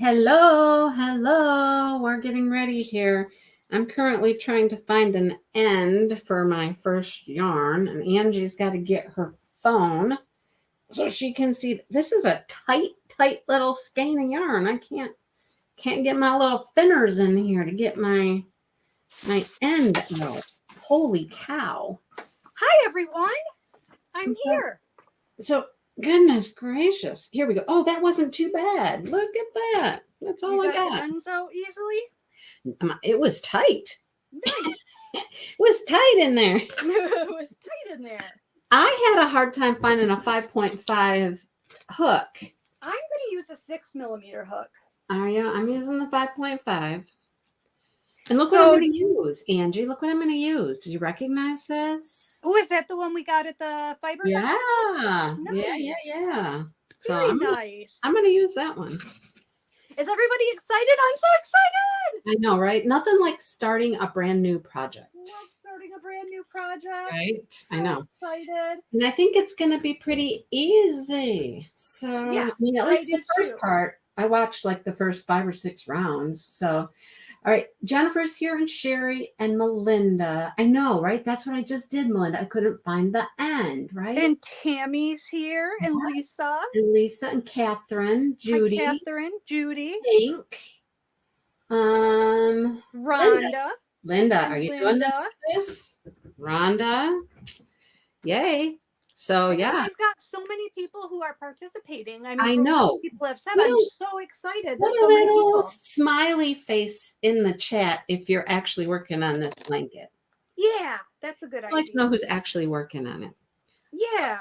Hello, hello. We're getting ready here. I'm currently trying to find an end for my first yarn, and Angie's got to get her phone so she can see. This is a tight little skein of yarn. I can't get my little finners in here to get my end out. Holy cow. Hi, everyone. I'm here. So, goodness gracious. Here we go. Oh, that wasn't too bad. Look at that. That's all I got. Your ends out easily? It was tight. Nice. It was tight in there. It was tight in there. I had a hard time finding a 5.5 hook. I'm going to use a 6mm hook. Are you? I'm using the 5.5. And look what I'm going to use, Angie. Look what I'm going to use. Did you recognize this? Oh, is that the one we got at the Fiber Yeah. Festival? Yeah. So Very nice. I'm going to use that one. Is everybody excited? I'm so excited. I know, right? Nothing like starting a brand new project. Love starting a brand new project. Right? So I know. Excited. And I think it's going to be pretty easy. So, yes, I mean, at least the first part, I watched like the first 5 or 6 rounds. So, all right, Jennifer's here and Sherry and Melinda. I know, right? That's what I just did, Melinda. I couldn't find the end, right? And Tammy's here and Lisa. And Lisa and Catherine, Judy. Hi, Catherine, Judy. Pink. Rhonda. Linda, are you doing this? Rhonda. Yay. So, yeah. We've got so many people who are participating. I know. People have said, I'm so excited. Put a little smiley face in the chat if you're actually working on this blanket. Yeah, that's a good idea. I'd like to know who's actually working on it. Yeah.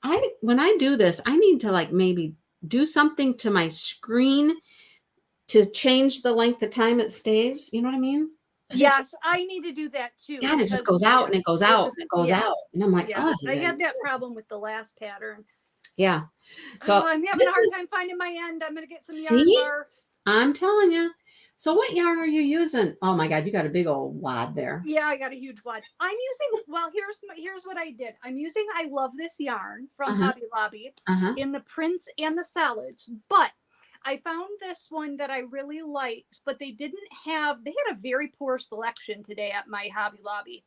So when I do this, I need to like maybe do something to my screen to change the length of time it stays. You know what I mean? Yes, I need to do that too. Yeah, it just goes out and it goes out and it goes out. And I'm like, oh. I had that problem with the last pattern. Yeah. So I'm having a hard time finding my end. I'm going to get some yarn barf. I'm telling you. So what yarn are you using? Oh my God, you got a big old wad there. Yeah, I got a huge wad. I'm using, well, here's what I did. I'm using I Love This yarn from Hobby Lobby in the prints and the solids, but I found this one that I really liked, but they had a very poor selection today at my Hobby Lobby.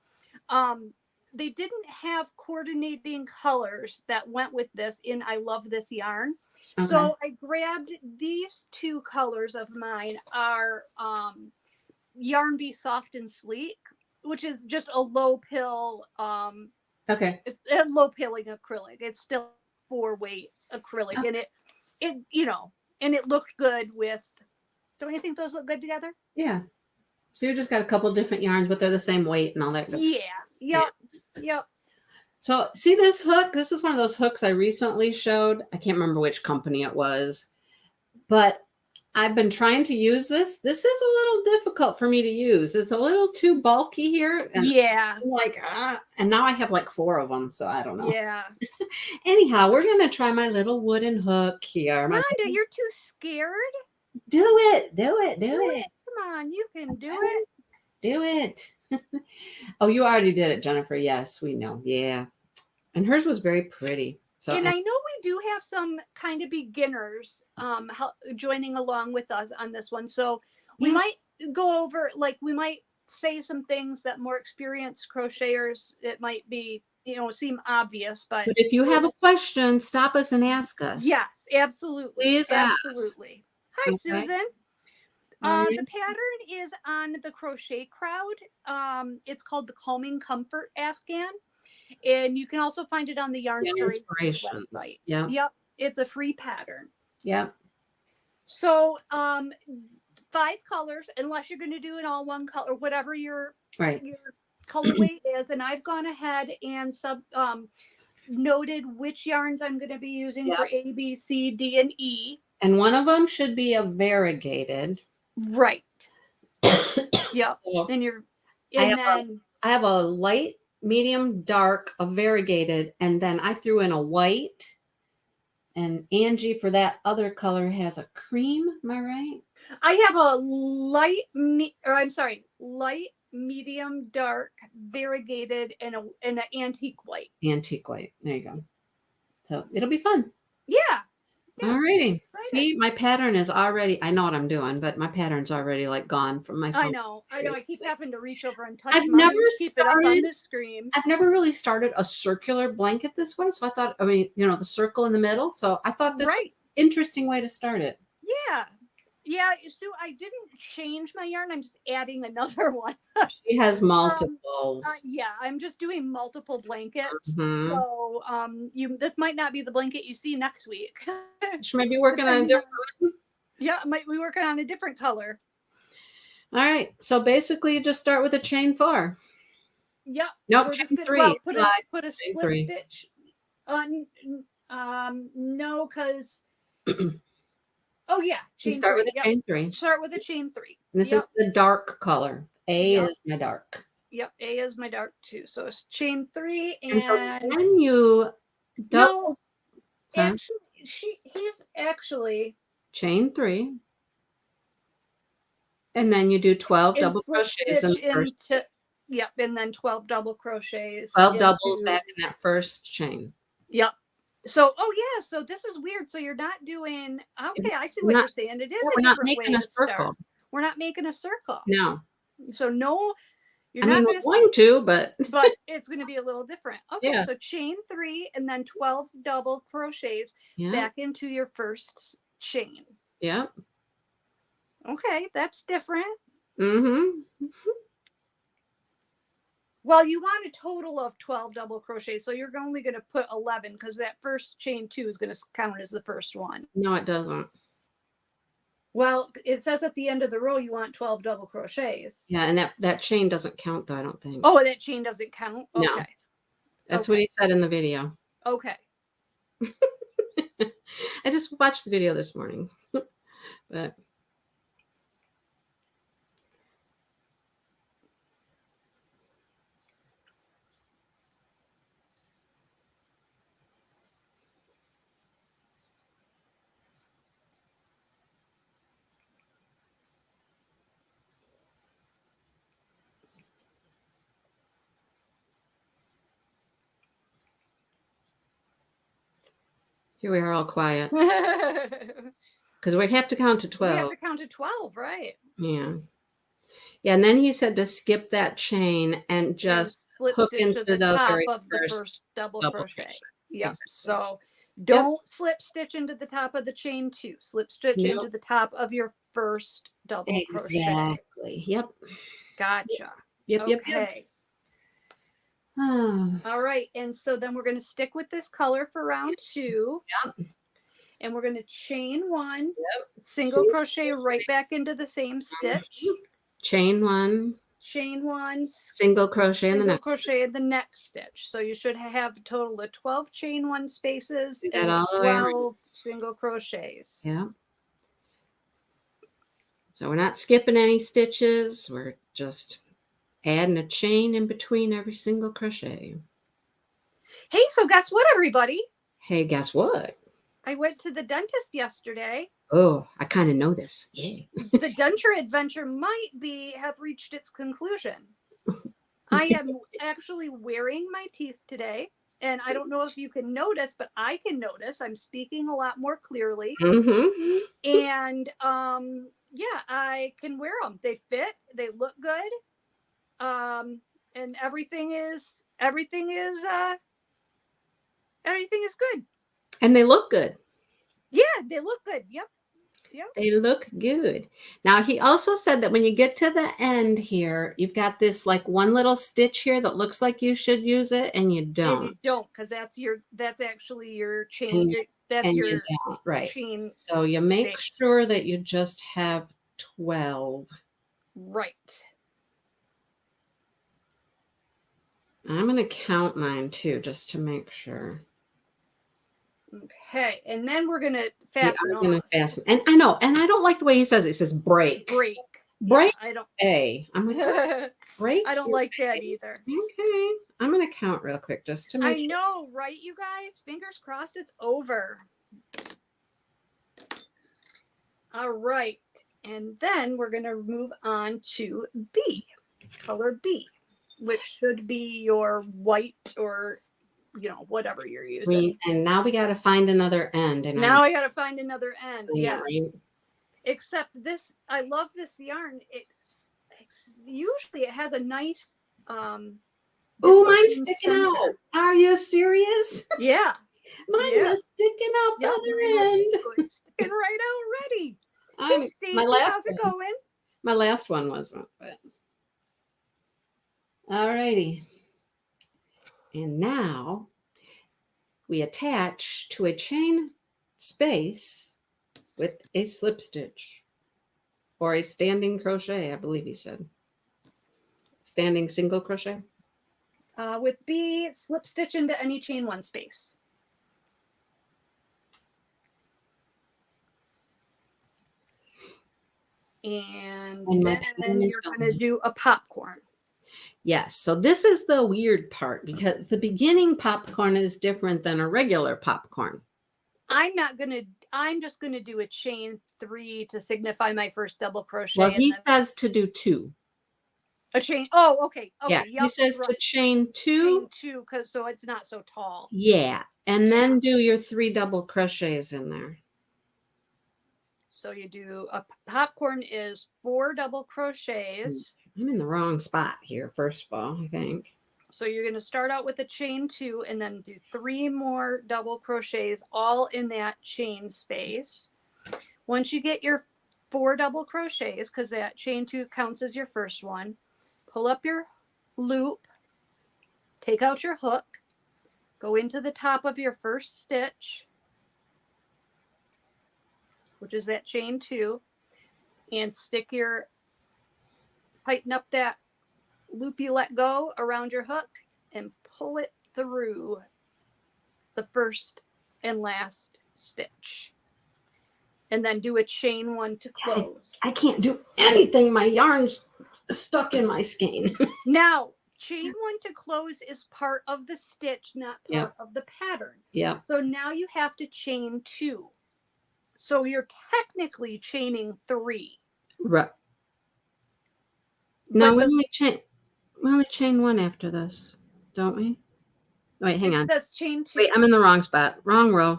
They didn't have coordinating colors that went with this in I Love This yarn. Okay. So I grabbed these 2 colors of mine are Yarn Bee Soft and Sleek, which is just a low pill. It's a low pilling acrylic. It's still 4-weight acrylic, and and it looked good with. Don't you think those look good together? Yeah. So you just got a couple different yarns, but they're the same weight and all that. Yep. So see this hook? This is one of those hooks I recently showed. I can't remember which company it was, but I've been trying to use this. This is a little difficult for me to use. It's a little too bulky here. And I'm like, and now I have like 4 of them, so I don't know. Yeah. Anyhow, we're going to try my little wooden hook here. Rhonda, you're too scared. Do it. Come on, you can do it. Do it. Oh, you already did it, Jennifer. Yes, we know. Yeah. And hers was very pretty. So, and I know we do have some kind of beginners joining along with us on this one. So we might go over, we might say some things that more experienced crocheters, it might be, seem obvious. But if you have a question, stop us and ask us. Yes, absolutely. Please absolutely. Ask. Hi, Susan. The pattern is on the Crochet Crowd. It's called the Calming Comfort Afghan. And you can also find it on the Yarn Inspirations website. Yeah. Yep. It's a free pattern. Yep. So 5 colors, unless you're going to do it all one color, whatever your colorway is. And I've gone ahead and noted which yarns I'm going to be using for A, B, C, D, and E. And one of them should be a variegated. Right. Yep. So I have a light, medium, dark, a variegated, and then I threw in a white. And Angie, for that other color, has a cream. Am I right? I have a light, medium, dark, variegated, and an antique white. Antique white. There you go. So it'll be fun. Yeah. Yeah, Alrighty. See, my pattern is already, I know what I'm doing, but my pattern's already like gone from my phone. I know. I keep having to reach over and touch I've mine never to keep it up on started, the screen. I've never really started a circular blanket this way. So I thought, I mean, you know, the circle in the middle. So I thought this was an interesting way to start it. Yeah. Yeah. So I didn't change my yarn. I'm just adding another one. She has multiples. Yeah, I'm just doing multiple blankets. So this might not be the blanket you see next week. She might be working on a different one. Yeah, I might be working on a different color. All right. So basically you just start with a chain 4. Yep. Nope, We're chain just gonna 3. put a slip stitch. No, because oh yeah, you start with a chain 3. Start with a chain 3. And this is the dark color. A is my dark. Yep, A is my dark too. So it's chain 3, and so then you double. No, actually, he's actually chain 3, and then you do 12 double crochets in the first. Yep, and then 12 double crochets. 12 doubles back in that first chain. Yep. So, oh yeah, so this is weird. So you're not doing, okay, I see what you're saying. It is a different way to start. We're not making a circle. No. So no, you're not going to, but it's going to be a little different. Okay, so chain 3 and then 12 double crochets back into your first chain. Yep. Okay, that's different. Mm-hmm. Well, you want a total of 12 double crochets, so you're only going to put 11 because that first chain 2 is going to count as the first one. No, it doesn't. Well, it says at the end of the row you want 12 double crochets. Yeah, and that chain doesn't count though, I don't think. Oh, that chain doesn't count? Okay. No. That's what he said in the video. Okay. I just watched the video this morning. But here we are all quiet. Because we have to count to 12. We have to count to 12, right? Yeah. Yeah, and then he said to skip that chain and just hook into the top of the first double crochet. Yep. Exactly. So don't slip stitch into the top of the chain 2. Slip stitch into the top of your first double crochet. Exactly. Yep. Gotcha. Yep. Okay. All right. And so then we're going to stick with this color for round 2. Yep. And we're going to chain 1, single crochet right back into the same stitch. Chain 1. Chain 1. Single crochet in the next. Crochet in the next stitch. So you should have a total of 12 chain 1 spaces and 12 single crochets. Yeah. So we're not skipping any stitches. We're just adding a chain in between every single crochet. Hey, so guess what, everybody? Hey, guess what? I went to the dentist yesterday. Oh, I kind of know this. Yeah. The denture adventure might have reached its conclusion. I am actually wearing my teeth today. And I don't know if you can notice, but I can notice I'm speaking a lot more clearly. Mm-hmm. And yeah, I can wear them. They fit. They look good. And everything is good. And they look good. Yeah, they look good. Yep. They look good. Now, he also said that when you get to the end here, you've got this like one little stitch here that looks like you should use it, and you don't. And you don't, because that's actually your chain. That's your right. chain. So you make sure that you just have 12. Right. I'm going to count mine too, just to make sure. Okay, and then we're gonna fasten on. And I know, and I don't like the way he says it. It says break. Break. Yeah, I don't. I'm like, break. I don't like that either. Okay, I'm gonna count real quick just to make sure. I know, right, you guys? Fingers crossed, it's over. All right, and then we're gonna move on to B, color B, which should be your white or whatever you're using. And now we got to find another end. And now I got to find another end. Yeah, Yes. right? Except this, I love this yarn. Usually it has a nice. Oh, mine's sticking out. Are you serious? Yeah. Mine was sticking out the other end. It's sticking right out already. Hey, Stacey, how's it going? My last one wasn't. But... All righty. And now we attach to a chain space with a slip stitch or a standing crochet, I believe he said. Standing single crochet. With B, slip stitch into any chain 1 space. And then you're going to do a popcorn. Yes. So this is the weird part because the beginning popcorn is different than a regular popcorn. I'm just going to do a chain 3 to signify my first double crochet. Well, he says to do 2. A chain. Oh, okay. Yeah. He says to chain 2. Chain 2, so it's not so tall. Yeah. And then do your 3 double crochets in there. So you do a popcorn is 4 double crochets. I'm in the wrong spot here, first of all, I think. So you're going to start out with a chain 2 and then do 3 more double crochets all in that chain space. Once you get your 4 double crochets, because that chain 2 counts as your first one, pull up your loop, take out your hook, go into the top of your first stitch, which is that chain 2, and tighten up that loop you let go around your hook and pull it through the first and last stitch. And then do a chain 1 to close. I can't do anything. My yarn's stuck in my skein. Now, chain 1 to close is part of the stitch, not part of the pattern. Yeah. So now you have to chain 2. So you're technically chaining 3. Right. No, we only chain 1 after this, don't we? Wait, hang on. It says chain 2. Wait, I'm in the wrong spot. Wrong row.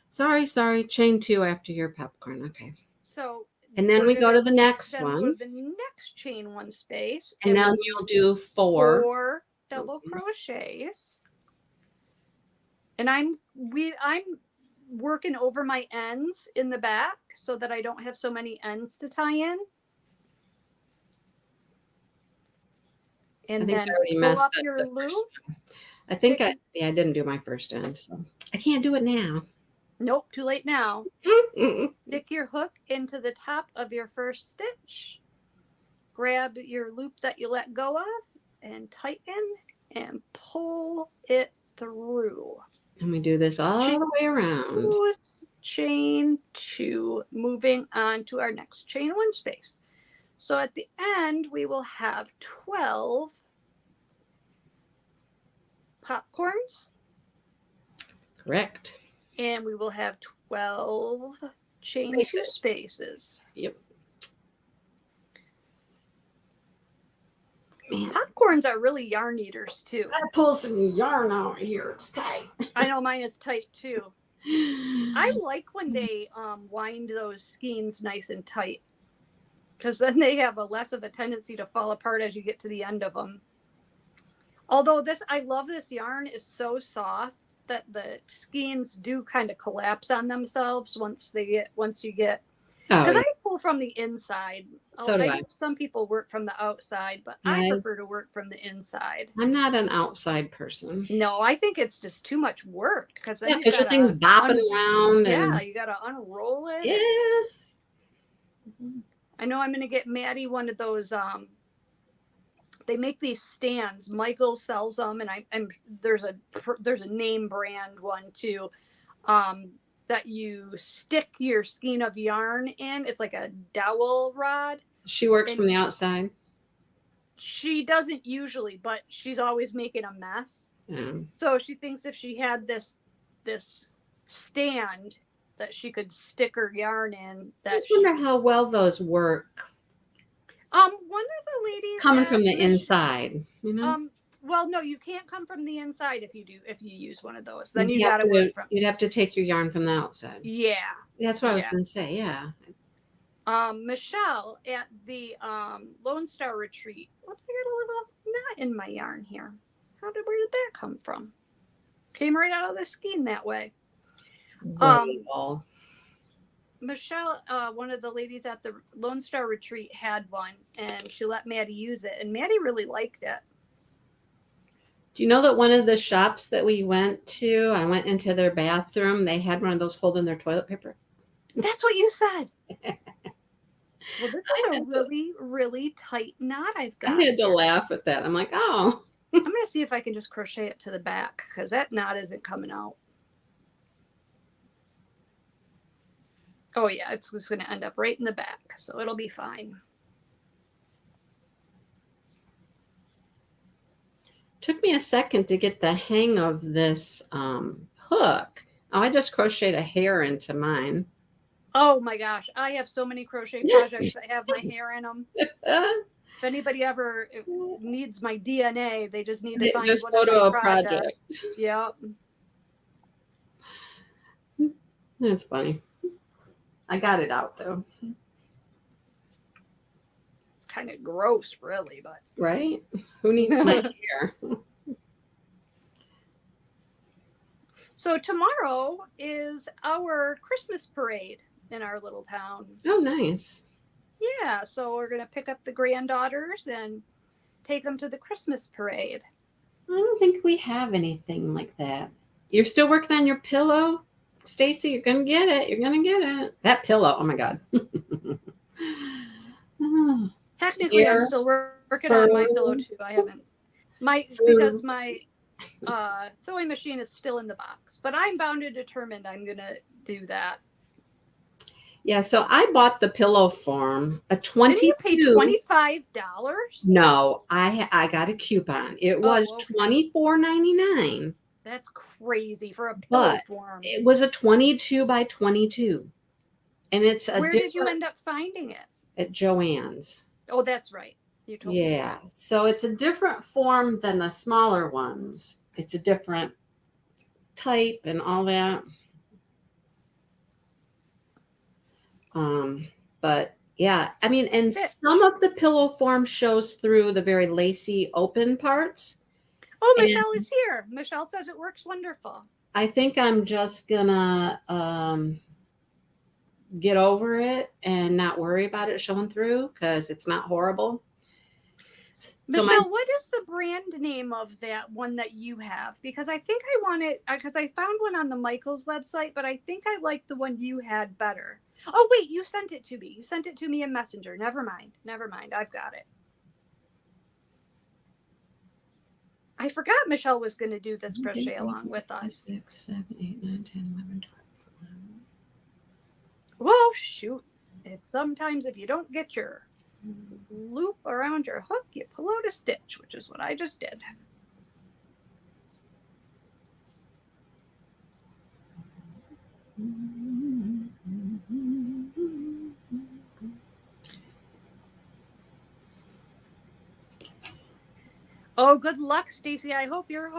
Sorry. sorry. Chain 2 after your popcorn. Okay. So. And then we go to the next one. Go to the next chain 1 space. And now you'll do 4 double crochets. And I'm working over my ends in the back so that I don't have so many ends to tie in. And then pull up your loop. I think I didn't do my first end, so I can't do it now. Nope, too late now. Stick your hook into the top of your first stitch. Grab your loop that you let go of and tighten and pull it through. And we do this all the way around. Chain 2, moving on to our next chain 1 space. So at the end, we will have 12 popcorns. Correct. And we will have 12 chain 2 spaces. Yep. Man. Popcorns are really yarn eaters too. I pull some yarn out here. It's tight. I know mine is tight too. I like when they wind those skeins nice and tight, because then they have less of a tendency to fall apart as you get to the end of them. Although I love this yarn is so soft that the skeins do kind of collapse on themselves once you get. Because I pull from the inside. So do I. Some people work from the outside, but I prefer to work from the inside. I'm not an outside person. No, I think it's just too much work. Because your thing's bopping around. Yeah, you got to unroll it. Yeah. I know I'm going to get Maddie one of those. They make these stands. Michael sells them, and there's a name brand one too. That you stick your skein of yarn in. It's like a dowel rod. She works from the outside. She doesn't usually, but she's always making a mess. Yeah. So she thinks if she had this stand that she could stick her yarn in. I just wonder how well those work. One of the ladies coming from the inside, you know. Well, no, you can't come from the inside if you use one of those. Then you got to work from. You'd have to take your yarn from the outside. Yeah. That's what I was going to say. Yeah. Michelle at the Lone Star Retreat. Whoops, I got a little knot in my yarn here. Where did that come from? Came right out of the skein that way. Michelle, one of the ladies at the Lone Star Retreat had one, and she let Maddie use it, and Maddie really liked it. Do you know that one of the shops that we went to, I went into their bathroom, they had one of those holding their toilet paper? That's what you said. Well, this is a really, really tight knot I've got. I had to laugh at that. I'm like, oh. I'm going to see if I can just crochet it to the back, because that knot isn't coming out. Oh, yeah, it's going to end up right in the back, so it'll be fine. Took me a second to get the hang of this hook. Oh, I just crocheted a hair into mine. Oh, my gosh. I have so many crochet projects that have my hair in them. If anybody ever needs my DNA, they just need to find one of my projects. Yep. That's funny. I got it out though. It's kind of gross, really, but right? Who needs my hair? So tomorrow is our Christmas parade in our little town. Oh, nice. Yeah, so we're going to pick up the granddaughters and take them to the Christmas parade. I don't think we have anything like that. You're still working on your pillow? Stacy, you're going to get it. You're going to get it. That pillow. Oh, my God. Technically, I'm still working on my pillow, too. I haven't. Because my sewing machine is still in the box. But I'm bound and determined I'm going to do that. Yeah, so I bought the pillow form, a 22. Didn't you pay $25? No, I got a coupon. It was $24.99. That's crazy for a pillow form. It was a 22 by 22. And it's a Where did you end up finding it? At Joann's. Oh, that's right. You told me. Yeah. So it's a different form than the smaller ones. It's a different type and all that. But yeah, I mean, and some of the pillow form shows through the very lacy open parts. Oh, Michelle is here. Michelle says it works wonderful. I think I'm just gonna get over it and not worry about it showing through because it's not horrible. Michelle, what is the brand name of that one that you have? Because I think I want it, because I found one on the Michaels website, but I think I like the one you had better. Oh, wait, you sent it to me. You sent it to me in Messenger. Never mind. I've got it. I forgot Michelle was going to do this crochet along with us. 6, 7, 8, 9, 10, 11, 12. Well, shoot. Sometimes if you don't get your loop around your hook, you pull out a stitch, which is what I just did. Oh, good luck, Stacy. I hope your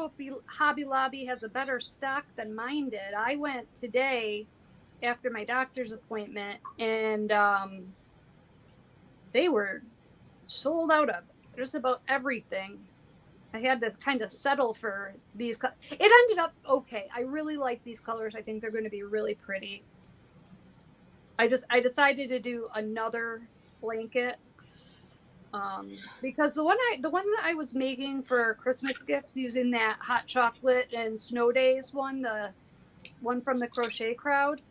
Hobby Lobby has a better stock than mine did. I went today after my doctor's appointment, and they were sold out of just about everything. I had to kind of settle for these. It ended up okay. I really like these colors. I think they're going to be really pretty. I decided to do another blanket because the one that I was making for Christmas gifts using that hot chocolate and snow days one, the one from the Crochet Crowd,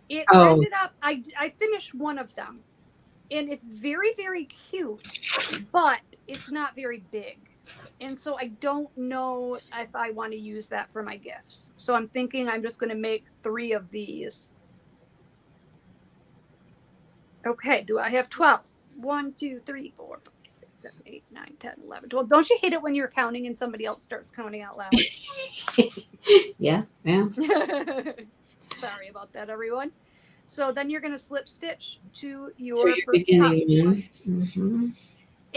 it ended up I finished one of them. And it's very, very cute, but it's not very big. And so I don't know if I want to use that for my gifts. So I'm thinking I'm just going to make 3 of these. Okay, do I have 12? 1, 2, 3, 4, 5, 6, 7, 8, 9, 10, 11, 12. Don't you hate it when you're counting and somebody else starts counting out loud? Yeah. Sorry about that, everyone. So then you're going to slip stitch to your beginning. Mm-hmm.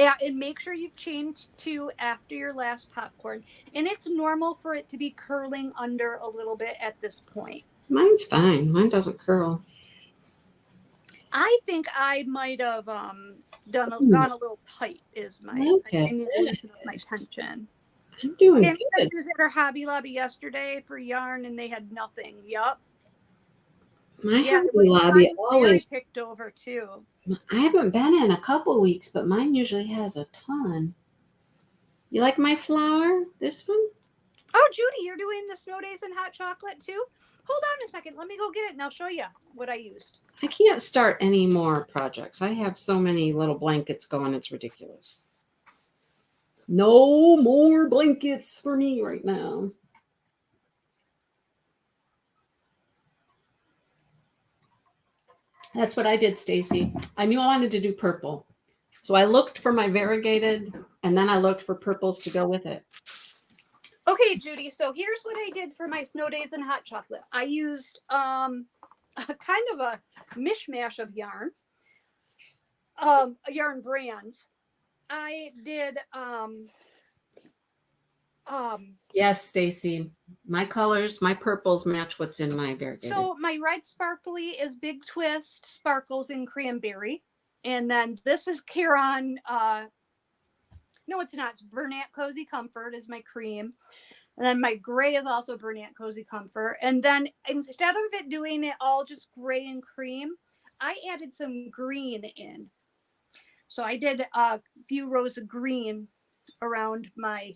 Yeah, and make sure you've changed to after your last popcorn. And it's normal for it to be curling under a little bit at this point. Mine's fine. Mine doesn't curl. I think I might have gone a little tight. Look I at need to loosen up my this. tension. I'm doing Tammy said good. she was at her Hobby Lobby yesterday for yarn, and they had nothing. Yup. My Yeah, Hobby mine Lobby was very always. picked over too. I haven't been in a couple weeks, but mine usually has a ton. You like my flower? This one? Oh, Judy, you're doing the snow days and hot chocolate too? Hold on a second. Let me go get it and I'll show you what I used. I can't start any more projects. I have so many little blankets going. It's ridiculous. No more blankets for me right now. That's what I did, Stacy. I knew I wanted to do purple. So I looked for my variegated, and then I looked for purples to go with it. Okay, Judy. So here's what I did for my snow days and hot chocolate. I used kind of a mishmash of yarn, yarn brands. I did Yes, Stacy. My colors, my purples match what's in my variegated. So my red sparkly is Big Twist, Sparkles, and Cranberry. And then this is Caron. No, it's not. It's Bernat Cozy Comfort is my cream. And then my gray is also Bernat Cozy Comfort. And then instead of it doing it all just gray and cream, I added some green in. So I did a few rows of green around my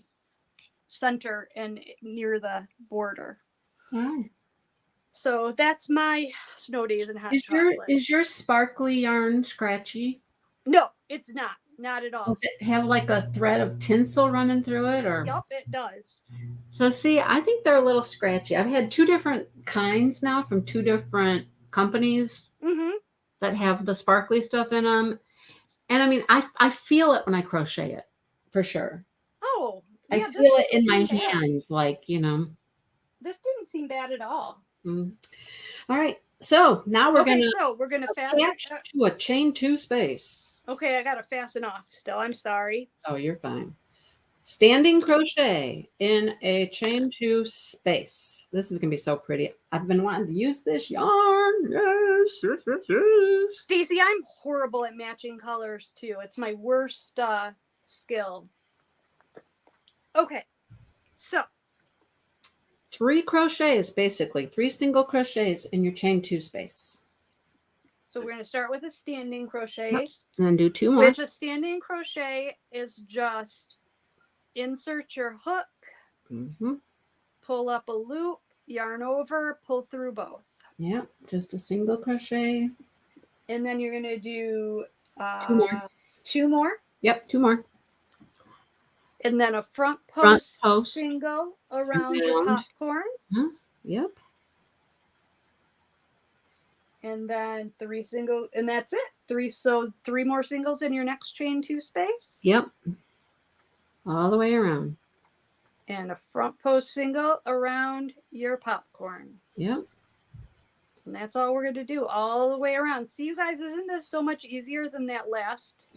center and near the border. Oh. So that's my snow days and hot chocolate. Is your sparkly yarn scratchy? No, it's not. Not at all. Does it have like a thread of tinsel running through it? Or Yep, it does. So see, I think they're a little scratchy. I've had two different kinds now from two different companies that have the sparkly stuff in them. And I mean, I feel it when I crochet it, for sure. Oh, yeah, I feel it in my hands, like, you know. This didn't seem bad at all. All right. So now we're gonna attach to a chain 2 space. Okay, I gotta fasten off still. I'm sorry. Oh, you're fine. Standing crochet in a chain 2 space. This is gonna be so pretty. I've been wanting to use this yarn. Yes, yes, yes, yes. Stacey, I'm horrible at matching colors too. It's my worst skill. Okay, so 3 crochets, basically 3 single crochets in your chain 2 space. So we're going to start with a standing crochet. Yep. And then do 2 more. Which a standing crochet is just insert your hook, pull up a loop, yarn over, pull through both. Yep, just a single crochet. And then you're going to do 2 more. 2 more? Yep, 2 more. And then a front post single around your popcorn. Yep. And then 3 single, and that's it. 3 more singles in your next chain 2 space. Yep. All the way around. And a front post single around your popcorn. Yep. And that's all we're going to do all the way around. See, you guys, isn't this so much easier than that last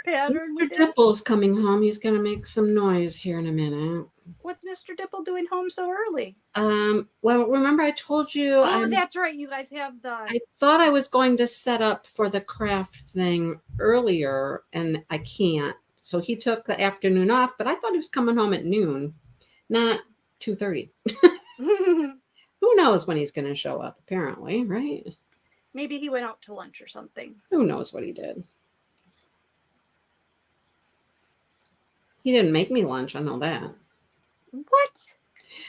pattern? Mr. Dipple's coming home. He's going to make some noise here in a minute. What's Mr. Dipple doing home so early? Well, remember I told you. Oh, that's right. You guys have the. I thought I was going to set up for the craft thing earlier, and I can't. So he took the afternoon off, but I thought he was coming home at noon, not 2:30. Who knows when he's going to show up, apparently, right? Maybe he went out to lunch or something. Who knows what he did? He didn't make me lunch. I know that. What?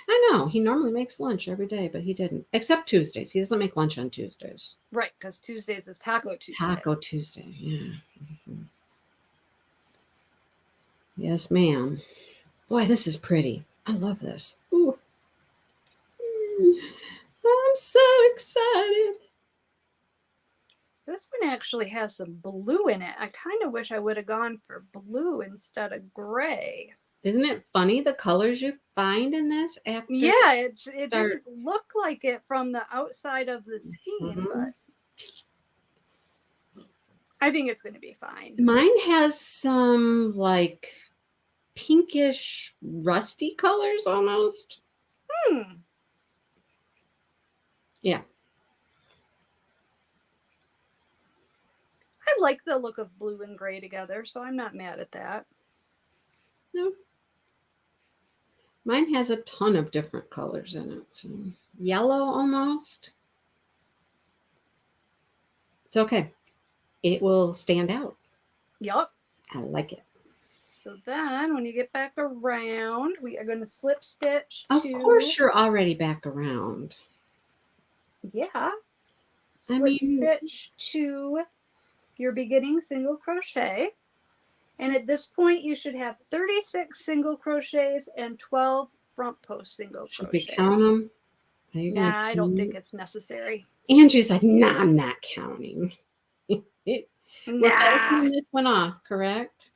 I know. He normally makes lunch every day, but he didn't. Except Tuesdays. He doesn't make lunch on Tuesdays. Right, because Tuesdays is Taco Tuesday. Taco Tuesday, yeah. Yes, ma'am. Boy, this is pretty. I love this. Ooh. I'm so excited. This one actually has some blue in it. I kind of wish I would have gone for blue instead of gray. Isn't it funny the colors you find in this? After it didn't look like it from the outside of the skein, but I think it's going to be fine. Mine has some like pinkish rusty colors almost. Yeah. I like the look of blue and gray together, so I'm not mad at that. No. Mine has a ton of different colors in it. So yellow almost. It's okay. It will stand out. Yep. I like it. So then when you get back around, we are going to slip stitch Of to... course you're already back around. Yeah. Slip stitch to your beginning single crochet. And at this point, you should have 36 single crochets and 12 front post single crochet. Should we count them? Are you Nah, I don't think it's necessary. Angie's like, nah, I'm not counting. We're Nah. finishing this one off, correct?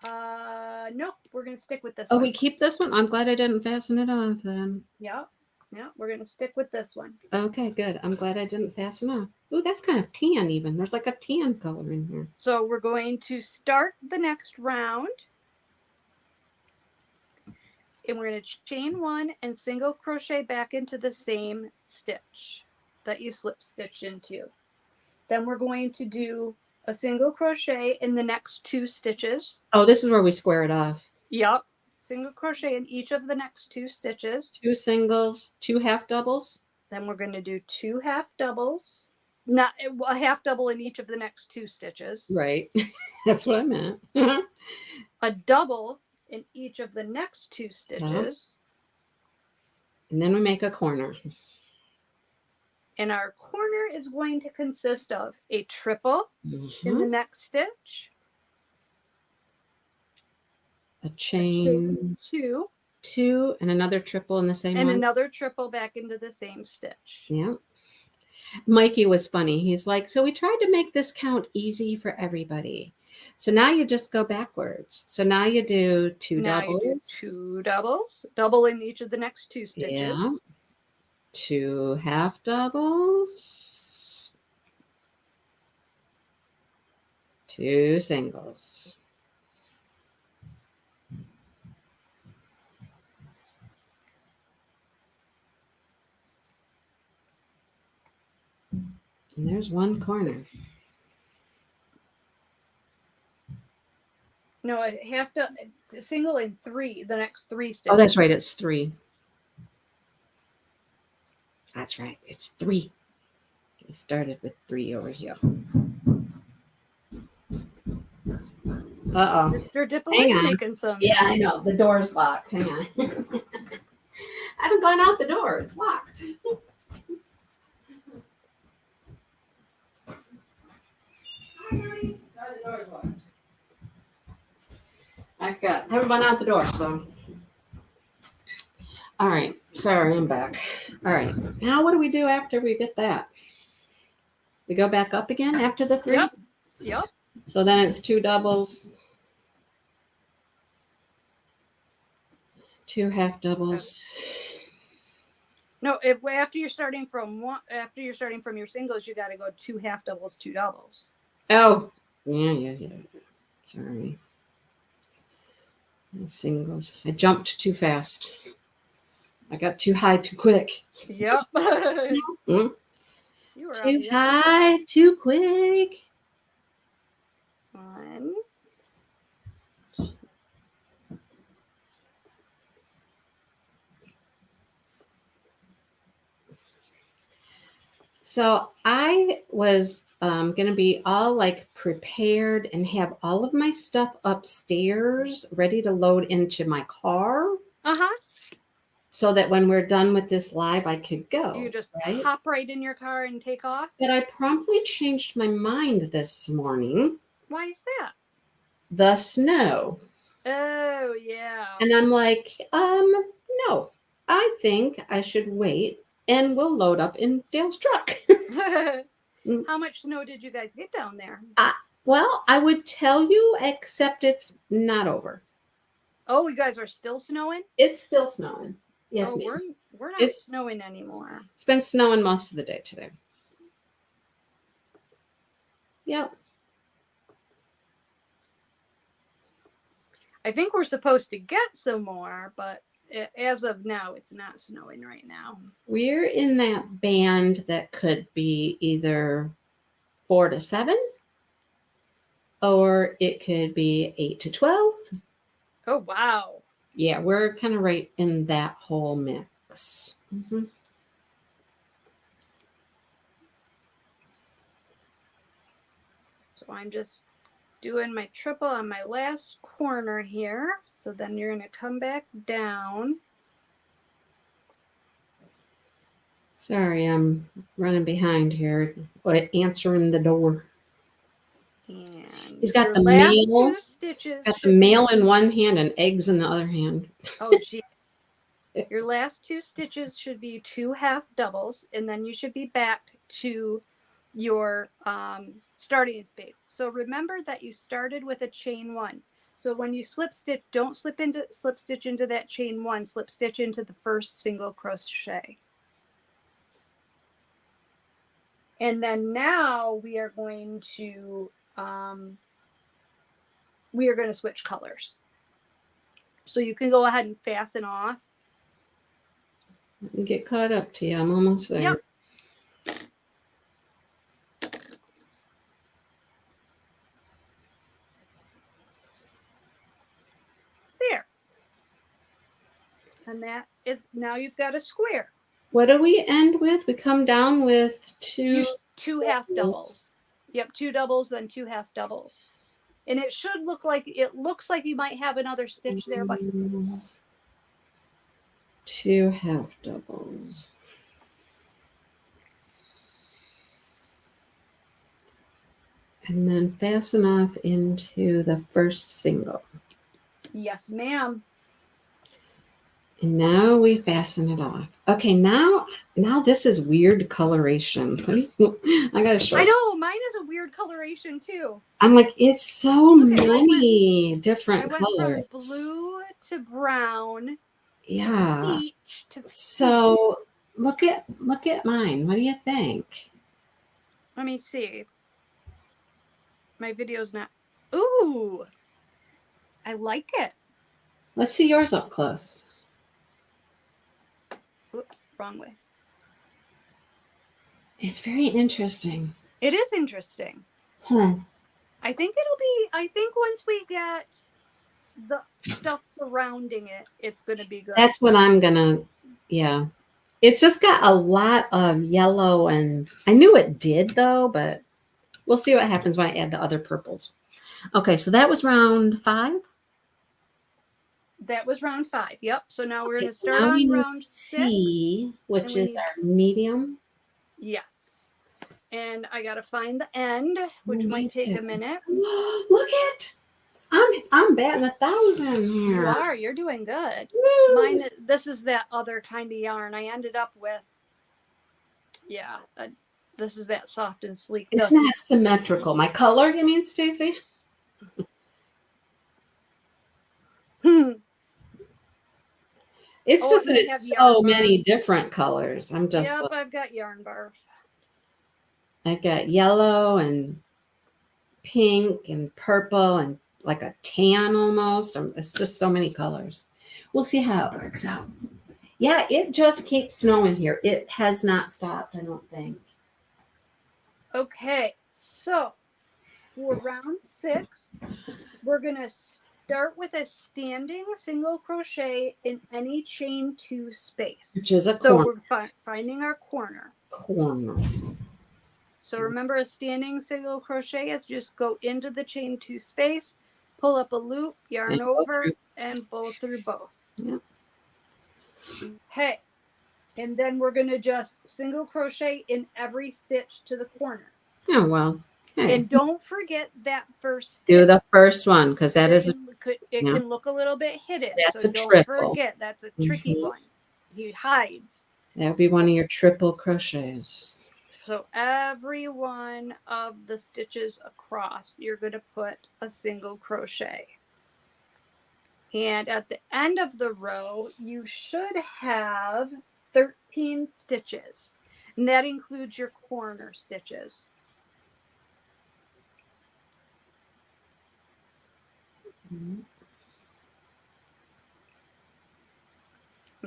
Nope. We're going to stick with this one. one. We keep this one? I'm glad I didn't fasten it off then. Yep. Yeah, we're going to stick with this one. Okay, good. I'm glad I didn't fasten off. Ooh, that's kind of tan even. There's like a tan color in here. So we're going to start the next round. And we're going to chain one and single crochet back into the same stitch that you slip stitch into. Then we're going to do a single crochet in the next 2 stitches. Oh, this is where we square it off. Yep. Single crochet in each of the next 2 stitches. 2 singles, 2 half doubles. Then we're going to do 2 half doubles. Not a half double in each of the next 2 stitches. Right. That's what I meant. A double in each of the next 2 stitches. And then we make a corner. And our corner is going to consist of a triple in the next stitch. A chain 2. 2 and another triple in the same and one. And another triple back into the same stitch. Yeah. Mikey was funny. He's like, so we tried to make this count easy for everybody. So now you just go backwards. So now you do 2 doubles. You do 2 doubles. Double in each of the next 2 stitches. Yeah. 2 half doubles. 2 singles. And there's one corner. No, I have to single in 3, the next 3 stitches. Oh, that's right. It's 3. That's right. It's 3. We started with 3 over here. Uh-oh. Mr. Dipple is making some. Yeah, I know. The door's locked. Hang on. I haven't gone out the door. It's locked. Sorry, the door's locked. I haven't gone out the door, so. All right. Sorry, I'm back. All right. Now what do we do after we get that? We go back up again after the 3? Yep. So then it's 2 doubles. 2 half doubles. No, after you're starting from your singles, you got to go 2 half doubles, 2 doubles. Oh, yeah. Sorry. And singles. I jumped too fast. I got too high too quick. Yep. Too high too quick. 1. So I was going to be all like prepared and have all of my stuff upstairs ready to load into my car. So that when we're done with this live, I could go. You just hop right in your car and take off? But I promptly changed my mind this morning. Why is that? The snow. Oh, yeah. And I'm like, no, I think I should wait and we'll load up in Dale's truck. How much snow did you guys get down there? Well, I would tell you, except it's not over. Oh, you guys are still snowing? It's still snowing. Yes, ma'am. We're not snowing anymore. It's been snowing most of the day today. Yep. I think we're supposed to get some more, but as of now, it's not snowing right now. We're in that band that could be either 4 to 7, or it could be 8 to 12. Oh, wow. Yeah, we're kind of right in that whole mix. Mm-hmm. So I'm just doing my triple on my last corner here. So then you're going to come back down. Sorry, I'm running behind here, answering the door. And He's got your the last mail. two stitches Got the should mail be... in one hand and eggs in the other hand. Oh, gee. Your last two stitches should be 2 half doubles, and then you should be back to your starting space. So remember that you started with a chain 1. So when you slip stitch, don't slip stitch into that chain 1, slip stitch into the first single crochet. And then now we are going to switch colors. So you can go ahead and fasten off. Let me get caught up to you. I'm almost there. Yep. There. And that is, now you've got a square. What do we end with? We come down with 2 half doubles. Yep, 2 doubles, then 2 half doubles. And it should look like, it looks like you might have another stitch there, but 2 half doubles. And then fasten off into the first single. Yes, ma'am. And now we fasten it off. Okay, now this is weird coloration. I gotta show. I know, mine is a weird coloration too. I'm like, it's so many different colors. I went from blue to brown. Yeah. To peach to so look at mine. What do you think? Let me see. My video's not. Ooh, I like it. Let's see yours up close. Oops, wrong way. It's very interesting. It is interesting. I think once we get the stuff surrounding it, it's going to be good. That's what I'm going to, yeah. It's just got a lot of yellow, and I knew it did though, but we'll see what happens when I add the other purples. Okay, so that was round 5. That was round 5. Yep. So now we're going to start on round 6, which is our medium. Yes. And I got to find the end, which might take a minute. Look at, I'm batting 1,000 here. You are. You're doing good. Mine. This is that other kind of yarn. I ended up with. Yeah. This is that soft and sleek. It's not symmetrical. My color, you mean, Stacy? It's just that it's so many different colors. I'm just. Yep, I've got yarn barf. I got yellow and pink and purple and like a tan almost. It's just so many colors. We'll see how it works out. Yeah, it just keeps snowing here. It has not stopped, I don't think. Okay, so for round 6, we're going to start with a standing single crochet in any chain 2 space. Which is a corner. So we're finding our corner. So remember, a standing single crochet is just go into the chain 2 space, pull up a loop, yarn over, and bow through both. Yep. Okay. And then we're going to just single crochet in every stitch to the corner. Oh, well. Hey. And don't forget that first stitch. Do the first one, because that is it can look a little bit hidden. That's so a don't triple. Forget that's a tricky one. He hides. That would be one of your triple crochets. So every one of the stitches across, you're going to put a single crochet. And at the end of the row, you should have 13 stitches. And that includes your corner stitches. I'm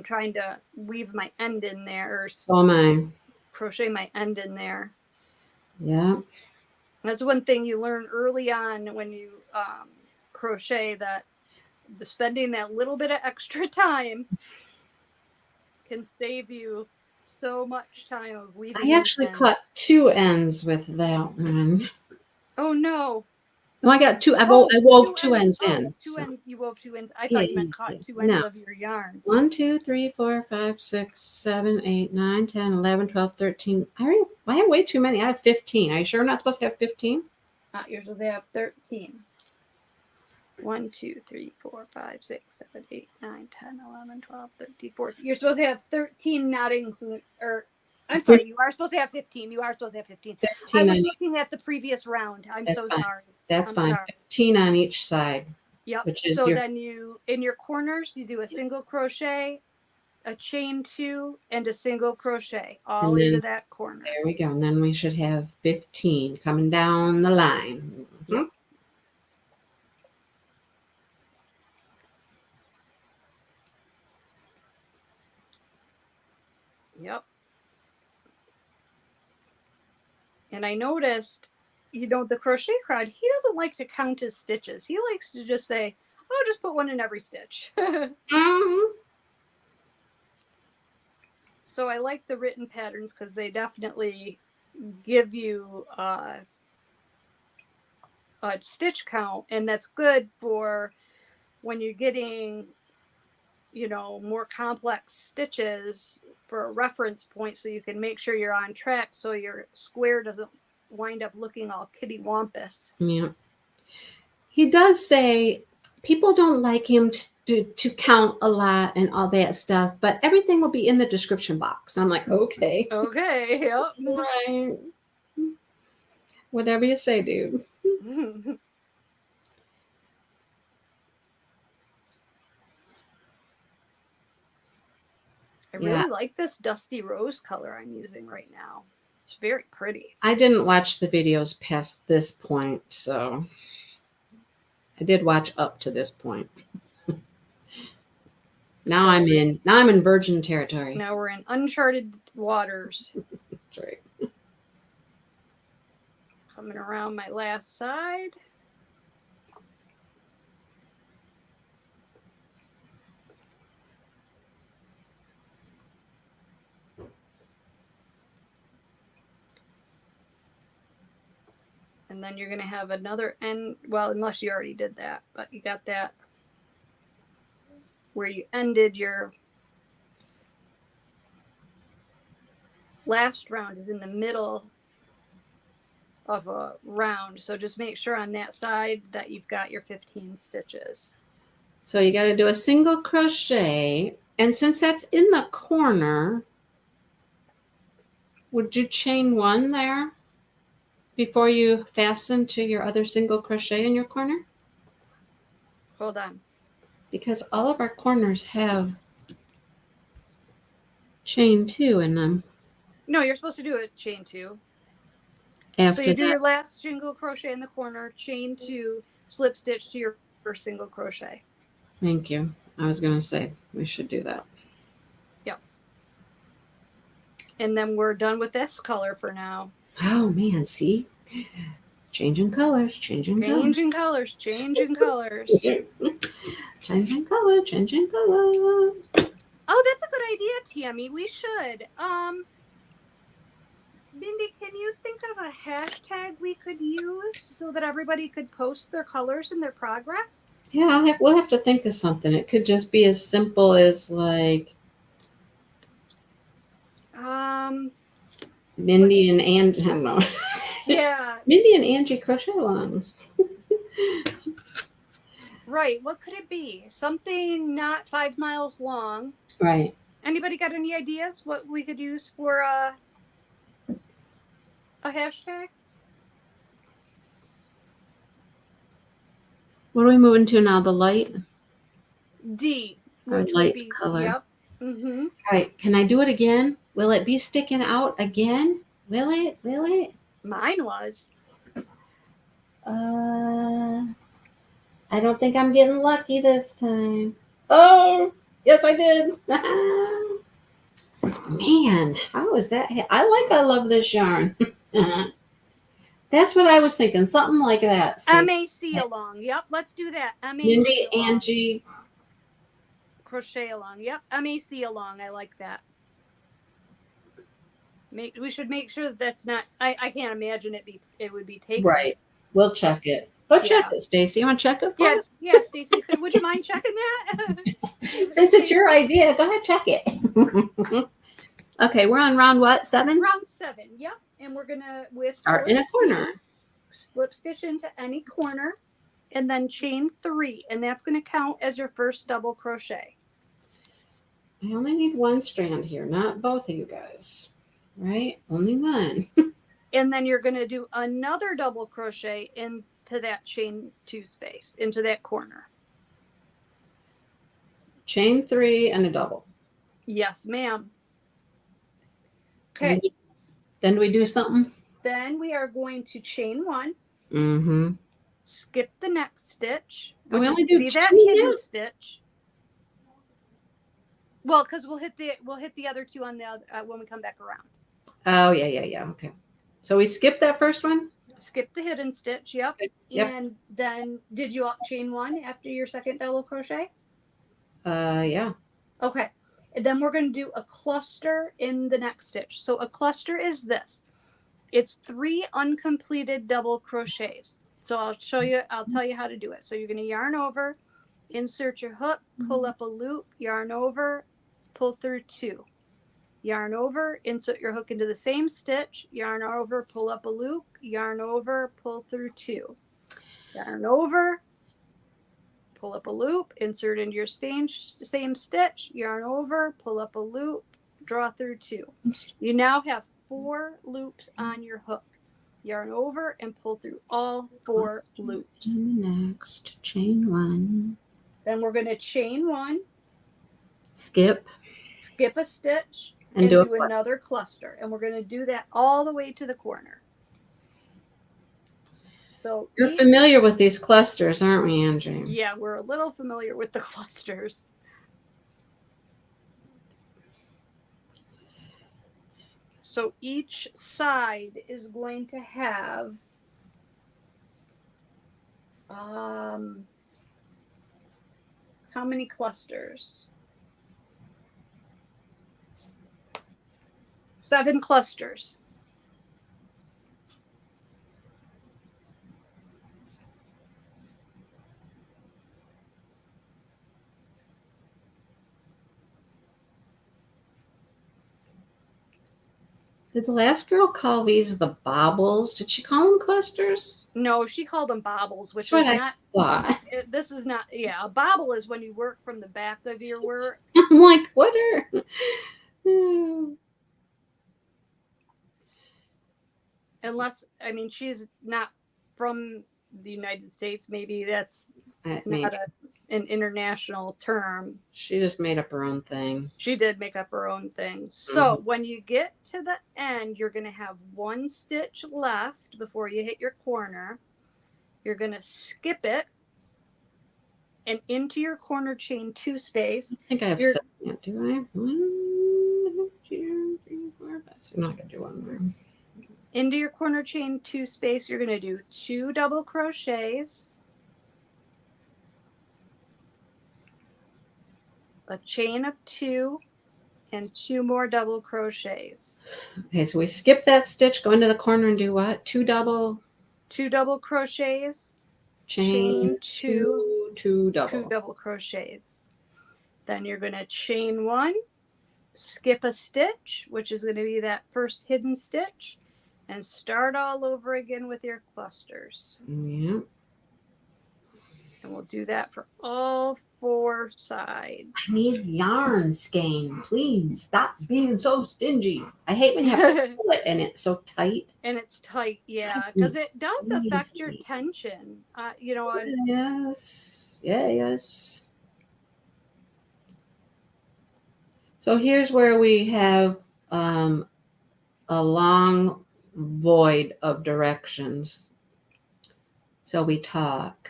trying to weave my end in there, or so am I. Crochet my end in there. Yeah. That's one thing you learn early on when you crochet, that the spending that little bit of extra time can save you so much time of weaving. I actually cut 2 ends with that one. Oh no. No, I got 2. I wove 2 ends in. Two ends. You wove 2 ends. I Yeah, thought you meant cut 2 ends of your yarn. 1, 2, 3, 4, 5, 6, 7, 8, 9, 10, 11, 12, 13. I have way too many. I have 15. Are you sure I'm not supposed to have 15? You're supposed to have 13. 1, 2, 3, 4, 5, 6, 7, 8, 9, 10, 11, 12, 13, 14. You're supposed to have 13, not include, or I'm sorry, you are supposed to have 15. You are supposed to have 15. 15 I was looking at the previous round. I'm so sorry. That's fine. 15 on each side. Yep. So then you, in your corners, you do a single crochet, a chain 2, and a single crochet all into that corner. There we go. And then we should have 15 coming down the line. Yep. Yep. And I noticed, the crochet crowd, he doesn't like to count his stitches. He likes to just say, oh, just put one in every stitch. So I like the written patterns because they definitely give you a stitch count, and that's good for when you're getting, more complex stitches for a reference point, so you can make sure you're on track, so your square doesn't wind up looking all kitty-wampus. Yeah. He does say people don't like him to count a lot and all that stuff, but everything will be in the description box. I'm like, okay. Okay, yep. Right. Whatever you say, dude. I really like this dusty rose color I'm using right now. It's very pretty. I didn't watch the videos past this point, so I did watch up to this point. Now I'm in virgin territory. Now we're in uncharted waters. That's right. Coming around my last side. And then you're going to have another end, well, unless you already did that, but you got that where you ended your last round is in the middle of a round. So just make sure on that side that you've got your 15 stitches. So you got to do a single crochet. And since that's in the corner, would you chain 1 there before you fasten to your other single crochet in your corner? Hold on. Because all of our corners have chain 2 in them. No, you're supposed to do a chain 2. After so you do your last single crochet in the corner, chain 2, slip stitch to your first single crochet. Thank you. I was going to say we should do that. Yep. And then we're done with this color for now. Oh, man. See? Changing colors. Changing colors. Changing color. Changing color. Oh, that's a good idea, Tammy. We should. Mindy, can you think of a hashtag we could use so that everybody could post their colors and their progress? Yeah, we'll have to think of something. It could just be as simple as like Mindy and Angie. I don't know. Yeah. Mindy and Angie Crochet-a-Longs. Right. What could it be? Something not 5 miles long. Right. Anybody got any ideas what we could use for a hashtag? What are we moving to now? The light? D. Which light color. Yep. Mm-hmm. All right. Can I do it again? Will it be sticking out again? Will it? Will it? Mine was. I don't think I'm getting lucky this time. Oh, yes, I did. Man, how is that? I love this yarn. That's what I was thinking. Something like that, Stacey. MAC-a-Long. Yep, let's do that. Mindy, MAC-a-Long. Angie. Crochet-a-Long. Yep, MAC-a-Long. I like that. We should make sure that that's not. I can't imagine it would be taken. Right. We'll check it. Go check it, Stacey. You want to check it for us? Yeah, Stacey. Would you mind checking that? Since it's your idea, go ahead, check it. Okay, we're on round what? 7? Round 7. Yep. And we're gonna Start in a corner. Slip stitch into any corner, and then chain 3, and that's going to count as your first double crochet. I only need one strand here, not both of you guys. Right? Only one. And then you're going to do another double crochet into that chain 2 space, into that corner. Chain 3 and a double. Yes, ma'am. Okay. Then do we do something? Then we are going to chain 1. Mm-hmm. Skip the next stitch. We only do that hidden stitch. Well, because we'll hit the other 2 on the when we come back around. Oh yeah. Okay. So we skip that first one. Skip the hidden stitch. Yep. Okay. Yep. And then did you chain 1 after your second double crochet? Yeah. Okay. And then we're going to do a cluster in the next stitch. So a cluster is this. It's 3 uncompleted double crochets. So I'll tell you how to do it. So you're going to yarn over, insert your hook, pull up a loop, yarn over, pull through 2. Yarn over, insert your hook into the same stitch, yarn over, pull up a loop, yarn over, pull through 2. Yarn over, pull up a loop, insert into your same stitch, yarn over, pull up a loop, draw through 2. You now have 4 loops on your hook. Yarn over and pull through all 4 loops. Next, chain 1. Then we're going to chain 1. Skip a stitch and do another cluster. And we're going to do that all the way to the corner. So you're familiar with these clusters, aren't we, Angie? Yeah, we're a little familiar with the clusters. So each side is going to have how many clusters? 7 clusters. Did the last girl call these the bobbles? Did she call them clusters? No, she called them bobbles, which is not. This is not. Yeah, a bobble is when you work from the back of your work. I'm like, what are? Unless, I mean, she's not from the United States. Maybe that's not an international term. She just made up her own thing. She did make up her own thing. So when you get to the end, you're going to have 1 stitch left before you hit your corner. You're going to skip it and into your corner chain 2 space. I think I have 7 yet, do I? 1, 2, 3, 4, 5. I'm not going to do one more. Into your corner chain 2 space, you're going to do 2 double crochets, a chain of 2, and 2 more double crochets. Okay, so we skip that stitch, go into the corner and do what? 2 double crochets, chain 2, 2 double crochets. Then you're going to chain 1, skip a stitch, which is going to be that first hidden stitch, and start all over again with your clusters. Yeah. And we'll do that for all 4 sides. I need yarn, Skein. Please stop being so stingy. I hate when you have to pull it and it's so tight. And it's tight, yeah, because it does affect your tension. You know. Yes. Yeah, yes. So here's where we have a long void of directions. So we talk.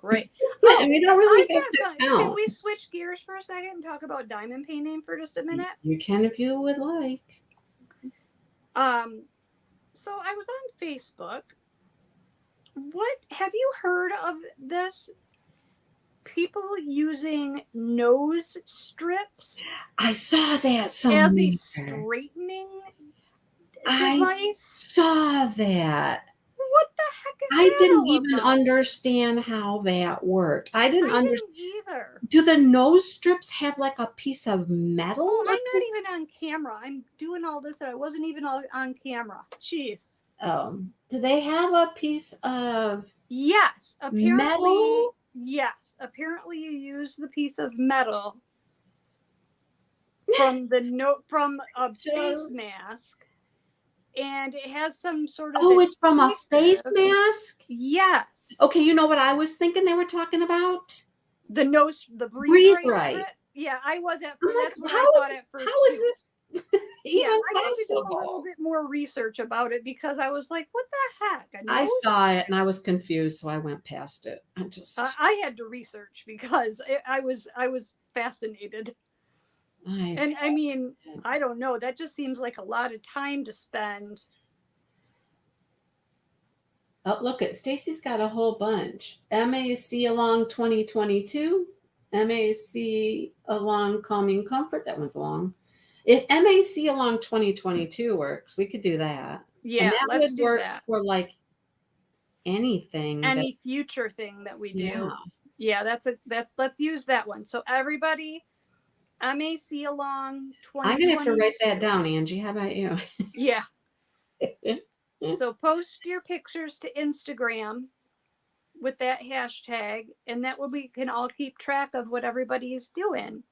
Right. And we don't really get to count. Can we switch gears for a second and talk about diamond painting for just a minute? You can if you would like. So I was on Facebook. What have you heard of this? People using nose strips. I saw that somewhere. As a straightening device. I saw that. What the heck is I that didn't all even about? understand how that worked. I didn't understand either. Do the nose strips have like a piece of metal? Oh, I'm not even on camera. I'm doing all this and I wasn't even on camera. Jeez. Do they have a piece of Yes, apparently metal? Yes, apparently you use the piece of metal from from a face mask, and it has some sort of. Oh, it's from a face mask? Yes. Okay, you know what I was thinking they were talking about? The breathe right strip. Yeah, I was at first. That's what I thought at first. How is this even I had to do a little bit more research about it because I was like, what the heck? I saw it and I was confused, so I went past it. I had to research because I was fascinated. And I mean, I don't know. That just seems like a lot of time to spend. Oh, look at Stacy's got a whole bunch. Crochet-a-Long 2022, Crochet-a-Long Calming Comfort. That one's long. If Crochet-a-Long 2022 works, we could do that. Yeah, and that would work for like anything. Any future thing that we do. Yeah, let's use that one. So everybody, Crochet-a-Long 2022. I'm gonna have to write that down, Angie. How about you? Yeah. So post your pictures to Instagram with that hashtag, and that way we can all keep track of what everybody's doing.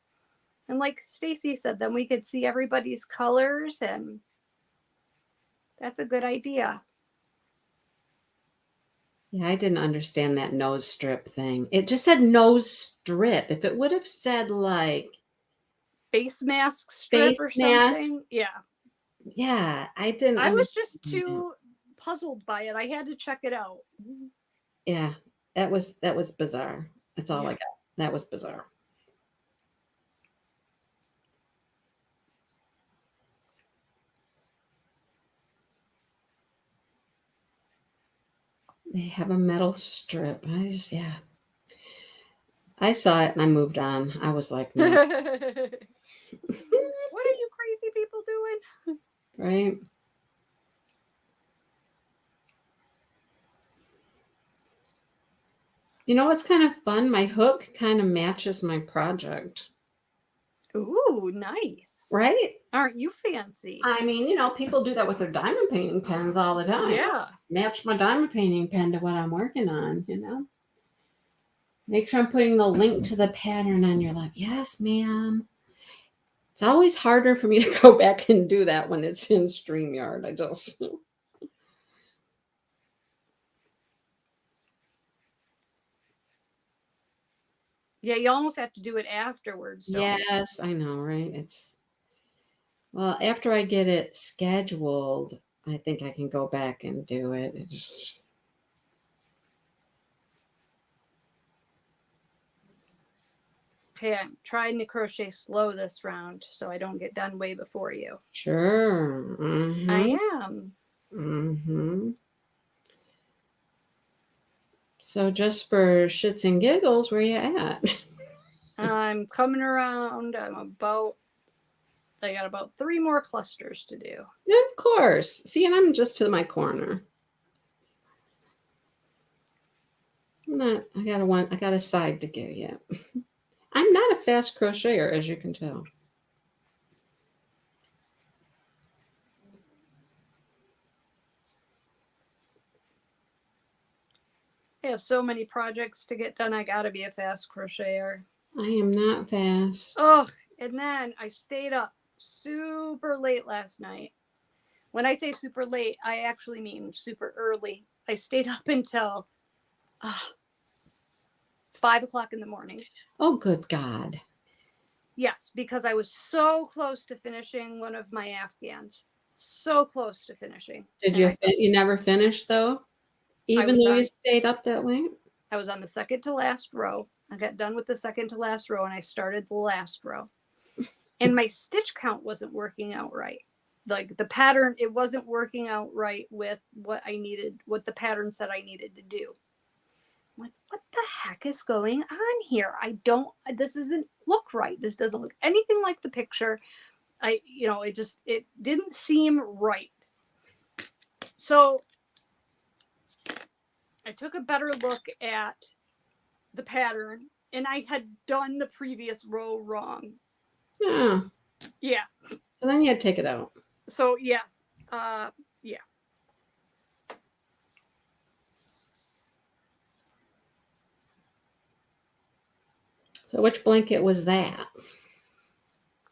And like Stacy said, then we could see everybody's colors, and that's a good idea. Yeah, I didn't understand that nose strip thing. It just said nose strip. If it would have said like face mask strip or something. Yeah, I didn't. I was just too puzzled by it. I had to check it out. Yeah, that was bizarre. That's all I got. That was bizarre. They have a metal strip. I saw it and I moved on. I was like, no. What are you crazy people doing? Right? You know what's kind of fun? My hook kind of matches my project. Ooh, nice. Right? Aren't you fancy? I mean, you know, people do that with their diamond painting pens all the time. Yeah. Match my diamond painting pen to what I'm working on, you know? Make sure I'm putting the link to the pattern on your lap. Yes, ma'am. It's always harder for me to go back and do that when it's in StreamYard. Yeah, you almost have to do it afterwards. Yes, I know, right? Well, after I get it scheduled, I think I can go back and do it. Okay, I'm trying to crochet slow this round so I don't get done way before you. Sure. Mm-hmm. I am. Mm-hmm. So just for shits and giggles, where you at? I'm coming around. I got about 3 more clusters to do. Of course. See, and I'm just to my corner. I got a side to give you. I'm not a fast crocheter, as you can tell. I have so many projects to get done. I gotta be a fast crocheter. I am not fast. Oh, and then I stayed up super late last night. When I say super late, I actually mean super early. I stayed up until 5 o'clock in the morning. Oh, good God. Yes, because I was so close to finishing one of my Afghans. So close to finishing. Did you never finish though? Even though you stayed up that way? I was on the second to last row. I got done with the second to last row and I started the last row. And my stitch count wasn't working out right. Like the pattern, it wasn't working out right with what I needed, what the pattern said I needed to do. I'm like, what the heck is going on here? This doesn't look right. This doesn't look anything like the picture. It didn't seem right. So I took a better look at the pattern and I had done the previous row wrong. Yeah. Yeah. So then you had to take it out. So yes. Yeah. So which blanket was that?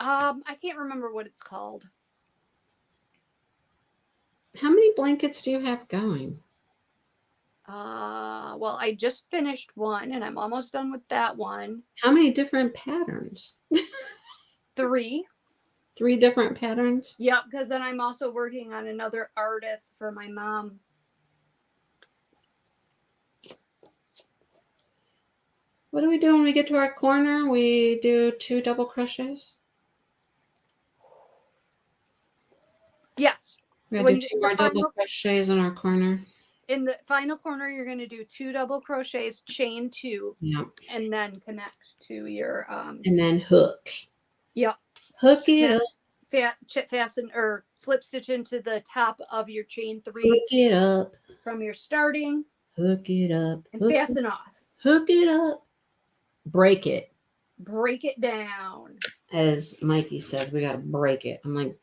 I can't remember what it's called. How many blankets do you have going? Well, I just finished one and I'm almost done with that one. How many different patterns? 3. 3 different patterns? Yep, because then I'm also working on another artist for my mom. What do we do when we get to our corner? We do 2 double crochets? Yes. We're going to do 2 more double crochets in our corner. In the final corner, you're going to do 2 double crochets, chain 2, yep, and then connect to your and then hook. Yep. Hook it up. Fasten or slip stitch into the top of your chain 3. Hook it up. From your starting. Hook it up. And fasten off. Hook it up. Break it. Break it down. As Mikey says, we got to break it. I'm like,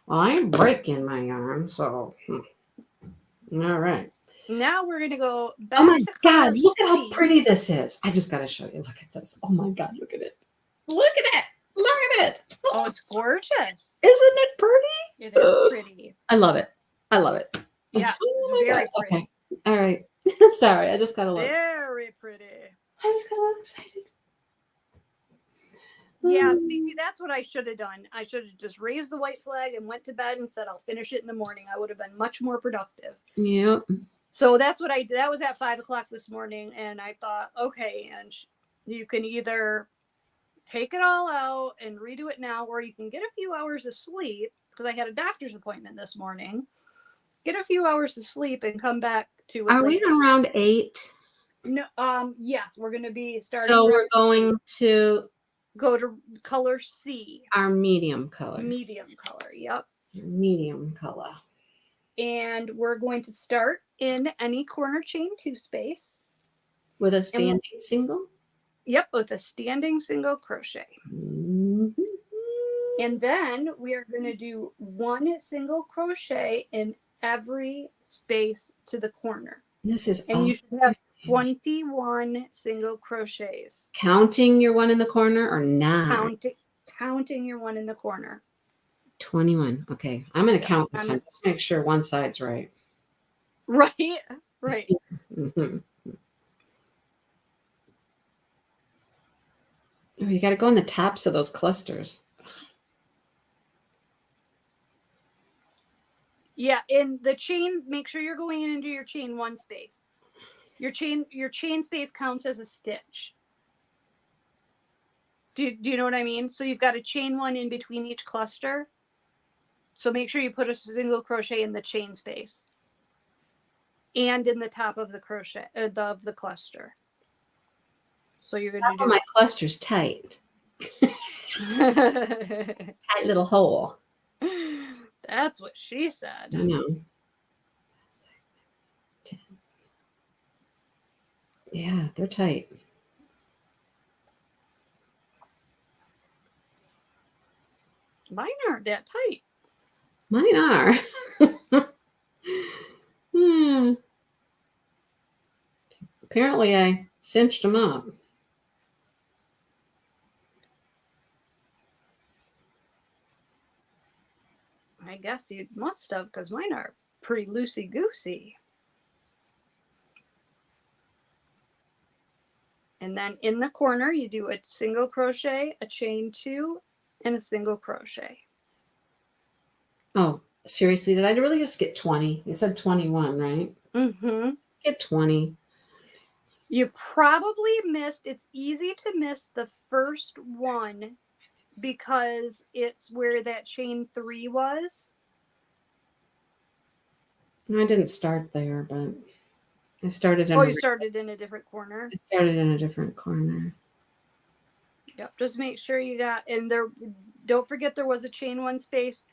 well, I ain't breaking my yarn, so... All right. Now we're going to go back. Oh my God, look at how pretty this is. I just got to show you. Look at this. Oh my God, look at it. Look at it. Look at it. Oh, it's gorgeous. Isn't it pretty? It is pretty. I love it. I love it. Yeah, it's very pretty. Okay. All right. Sorry, I just got a little very pretty. I just got a little excited. Yeah, see, that's what I should have done. I should have just raised the white flag and went to bed and said, I'll finish it in the morning. I would have been much more productive. Yep. So that's what I did. That was at 5 o'clock this morning. And I thought, okay, and you can either take it all out and redo it now, or you can get a few hours of sleep, because I had a doctor's appointment this morning. Get a few hours of sleep and come back to it. Are we around 8? No, yes, we're going to be starting. So we're going to go to color C. Our medium color. Medium color, yep. Medium color. And we're going to start in any corner chain 2 space. With a standing single? Yep, with a standing single crochet. Mm-hmm. And then we are going to do 1 single crochet in every space to the corner. This is and you should have 21 single crochets. Counting your one in the corner or not? Counting your one in the corner. 21. Okay. I'm going to count this time. Just make sure one side's right. Right. Right. Mm-hmm. Oh, you got to go on the tops of those clusters. Yeah. In the chain, make sure you're going into your chain 1 space. Your chain space counts as a stitch. Do you know what I mean? So you've got a chain 1 in between each cluster. So make sure you put a single crochet in the chain space and in the top of the crochet of the cluster. So you're going to do my cluster's tight. Tight little hole. That's what she said. I know. Yeah, they're tight. Mine aren't that tight. Mine are. Apparently, I cinched them up. I guess you must have, because mine are pretty loosey-goosey. And then in the corner, you do a single crochet, a chain 2, and a single crochet. Oh, seriously, did I really just get 20? You said 21, right? Mm-hmm. Get 20. You probably missed, it's easy to miss the first one because it's where that chain 3 was. I didn't start there, but I started in Oh, you started in a different corner. I started in a different corner. Yep, just make sure you got, and there, don't forget there was a chain 1 space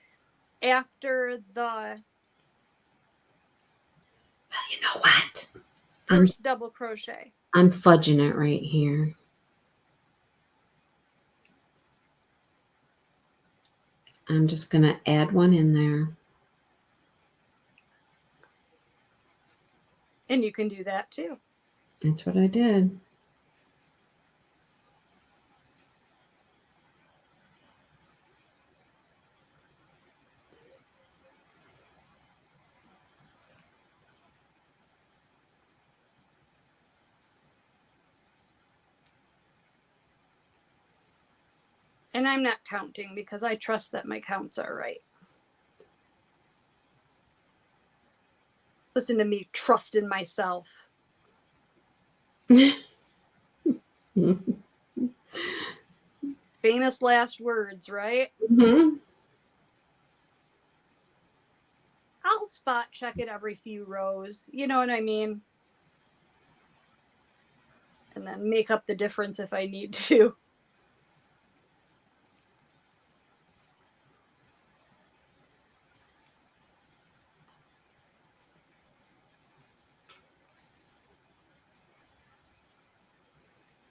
after the, well, you know what? First double crochet. I'm fudging it right here. I'm just going to add one in there. And you can do that too. That's what I did. And I'm not counting because I trust that my counts are right. Listen to me, trust in myself. Famous last words, right? Mm-hmm. I'll spot check it every few rows. You know what I mean? And then make up the difference if I need to.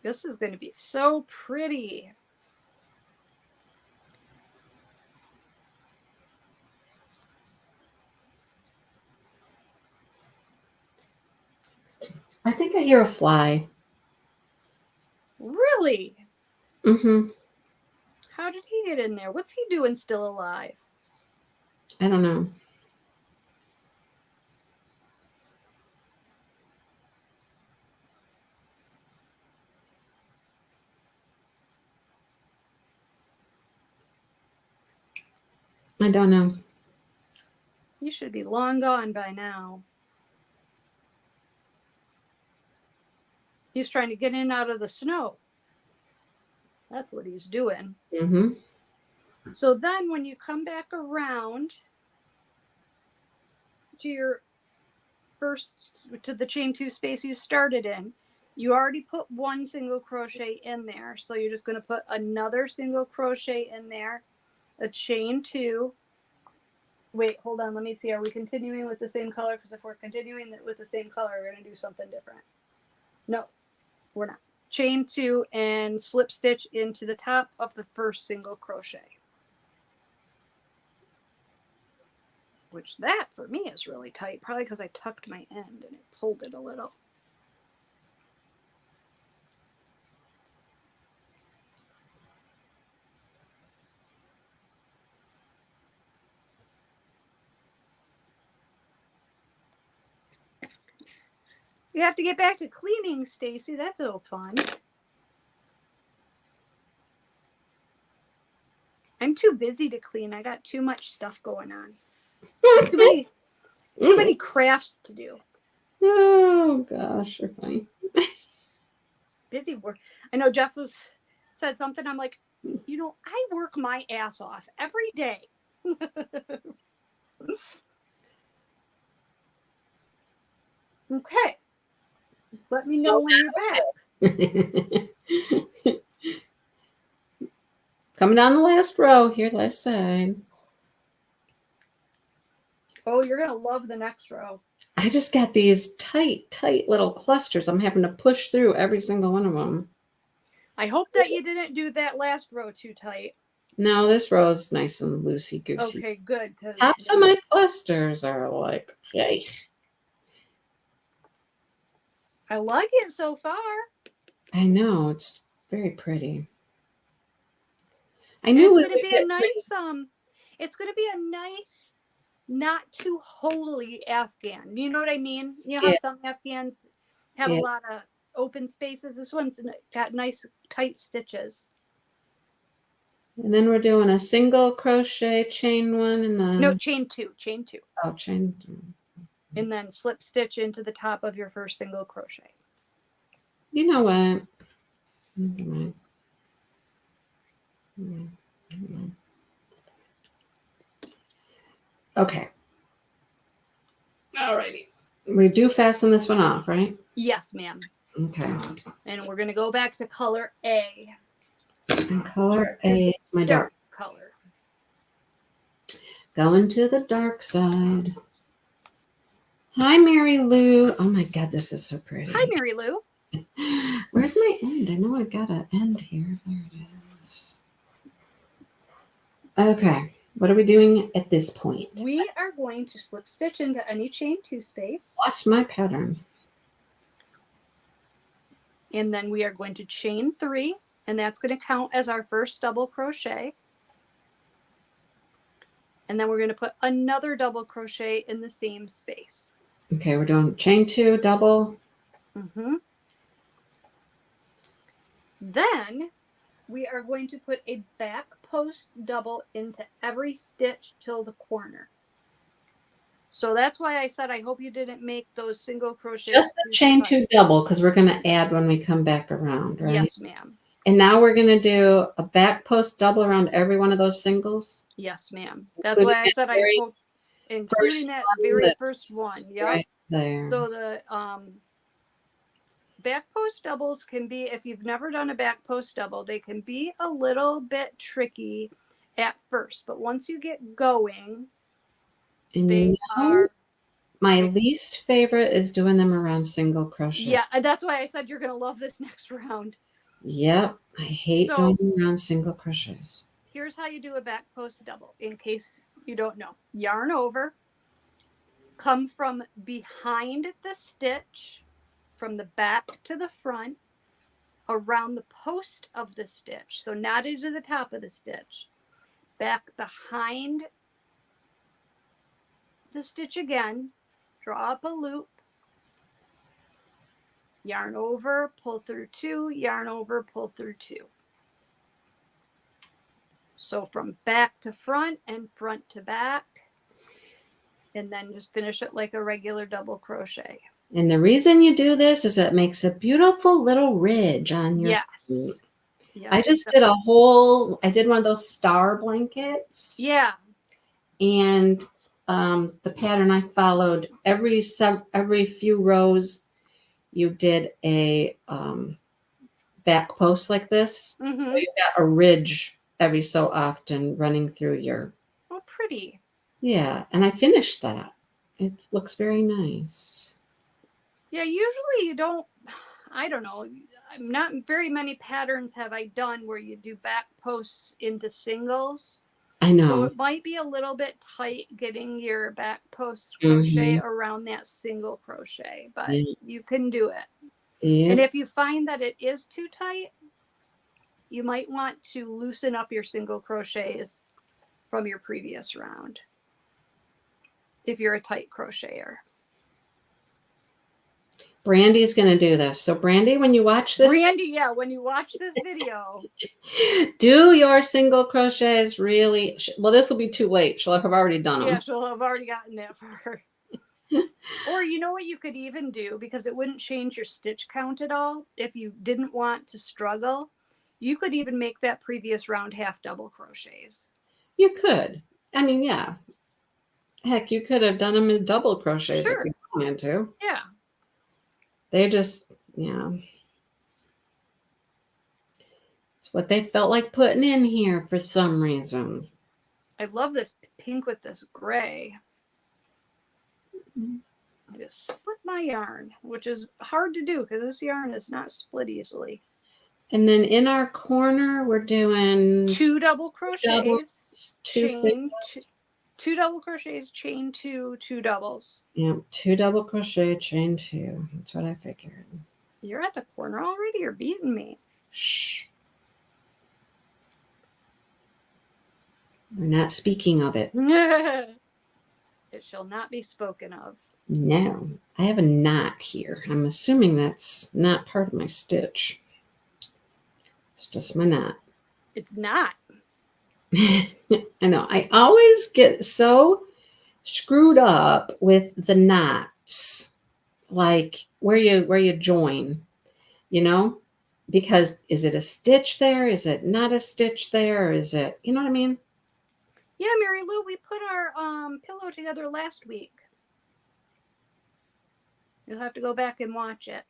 This is going to be so pretty. I think I hear a fly. Really? Mm-hmm. How did he get in there? What's he doing still alive? I don't know. I don't know. He should be long gone by now. He's trying to get in out of the snow. That's what he's doing. Mm-hmm. So then when you come back around to your to the chain 2 space you started in, you already put 1 single crochet in there. So you're just going to put another single crochet in there, a chain 2. Wait, hold on. Let me see. Are we continuing with the same color? Because if we're continuing with the same color, we're going to do something different. No, we're not. Chain 2 and slip stitch into the top of the first single crochet. Which that for me is really tight, probably because I tucked my end and it pulled it a little. You have to get back to cleaning, Stacy. That's so fun. I'm too busy to clean. I got too much stuff going on. Too many crafts to do. Oh gosh, you're funny. Busy work. I know Jeff said something. I'm like, you know, I work my ass off every day. Okay. Let me know when you're back. Coming down the last row here, left side. Oh, you're gonna love the next row. I just got these tight little clusters. I'm having to push through every single one of them. I hope that you didn't do that last row too tight. No, this row is nice and loosey-goosey. Okay, good. Tops of my clusters are like, yay. I like it so far. I know, it's very pretty. I knew it's going to be a nice it's going to be a nice, not too holy Afghan. You know what I mean? You know how some Afghans have a lot of open spaces. This one's got nice tight stitches. And then we're doing a single crochet chain 1 in the... No, chain 2. Oh, chain 2. and then slip stitch into the top of your first single crochet. You know what? Okay. Alrighty. We do fasten this one off, right? Yes, ma'am. Okay. And we're going to go back to color A. And color A is my dark color. Going to the dark side. Hi, Mary Lou. Oh my God, this is so pretty. Hi, Mary Lou. Where's my end? I know I got an end here. There it is. Okay. What are we doing at this point? We are going to slip stitch into any chain 2 space. Watch my pattern. And then we are going to chain 3, and that's going to count as our first double crochet. And then we're going to put another double crochet in the same space. Okay, we're doing chain 2, double. Then we are going to put a back post double into every stitch till the corner. So that's why I said I hope you didn't make those single crochets. Just the chain 2 double, because we're going to add when we come back around, right? Yes, ma'am. And now we're going to do a back post double around every one of those singles? Yes, ma'am. That's why I said I hope, including that very first one. Yep. Right there. So the back post doubles can be, if you've never done a back post double, they can be a little bit tricky at first. But once you get going, and they are... My least favorite is doing them around single crochet. Yeah, and that's why I said you're going to love this next round. Yep, I hate going around single crochets. Here's how you do a back post double, in case you don't know. Yarn over, come from behind the stitch, from the back to the front, around the post of the stitch, so not into the top of the stitch, back behind the stitch again, draw up a loop, yarn over, pull through 2, yarn over, pull through 2. So from back to front and front to back, and then just finish it like a regular double crochet. And the reason you do this is it makes a beautiful little ridge on your feet. Yes, I just did I did one of those star blankets. Yeah. And the pattern I followed, every few rows, you did a back post like this. So you got a ridge every so often running through your... Oh, pretty. Yeah, and I finished that. It looks very nice. Yeah, usually you don't, I don't know, not very many patterns have I done where you do back posts into singles. I know. So it might be a little bit tight getting your back post crochet around that single crochet, but you can do it. Yeah. And if you find that it is too tight, you might want to loosen up your single crochets from your previous round if you're a tight crocheter. Brandy's going to do this. So Brandy, when you watch this... Brandy, when you watch this video... do your single crochets really... Well, this will be too late. She'll have already done them. Yeah, she'll have already gotten that for her. Or you know what you could even do, because it wouldn't change your stitch count at all, if you didn't want to struggle, you could even make that previous round half double crochets. You could. I mean, yeah. Heck, you could have done them in double crochets if you wanted to. Yeah. They just, it's what they felt like putting in here for some reason. I love this pink with this gray. I just split my yarn, which is hard to do because this yarn is not split easily. And then in our corner, we're doing 2 double crochets, chain 2 double crochets, chain 2, 2 doubles. Yep, 2 double crochet, chain 2. That's what I figured. You're at the corner already. You're beating me. Shh. We're not speaking of it. It shall not be spoken of. No, I have a knot here. I'm assuming that's not part of my stitch. It's just my knot. It's not. I know. I always get so screwed up with the knots, like where you join, because is it a stitch there? Is it not a stitch there? Is it, you know what I mean? Yeah, Mary Lou, we put our pillow together last week. You'll have to go back and watch it.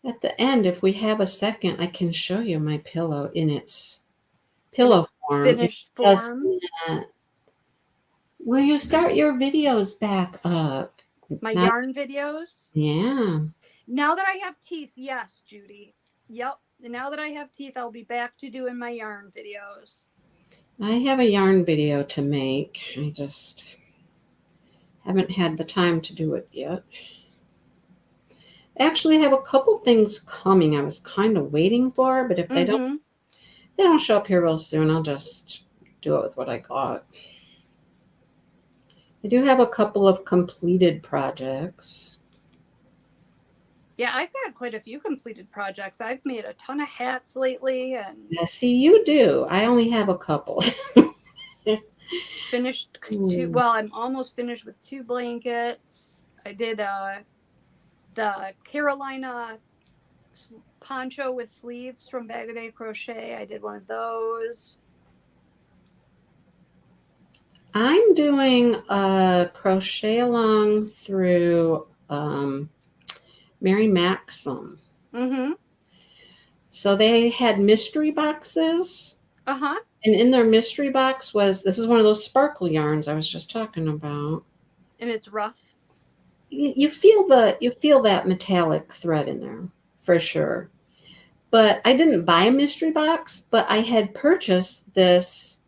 At the end, if we have a second, I can show you my pillow in its pillow form. Finished form. Will you start your videos back up? My yarn videos? Yeah. Now that I have teeth, yes, Judy. Yep. Now that I have teeth, I'll be back to doing my yarn videos. I have a yarn video to make. I just haven't had the time to do it yet. I actually have a couple things coming I was kind of waiting for, but if they don't show up here real soon, I'll just do it with what I got. I do have a couple of completed projects. Yeah, I've had quite a few completed projects. I've made a ton of hats lately, and yeah, see, you do. I only have a couple. Finished two. Well, I'm almost finished with 2 blankets. I did the Carolina poncho with sleeves from Bag of Day Crochet. I did one of those. I'm doing a Crochet-a-Long through Mary Maxim. So they had mystery boxes. And in their mystery box this is one of those sparkle yarns I was just talking about. And it's rough. You feel that metallic thread in there for sure. But I didn't buy a mystery box, but I had purchased this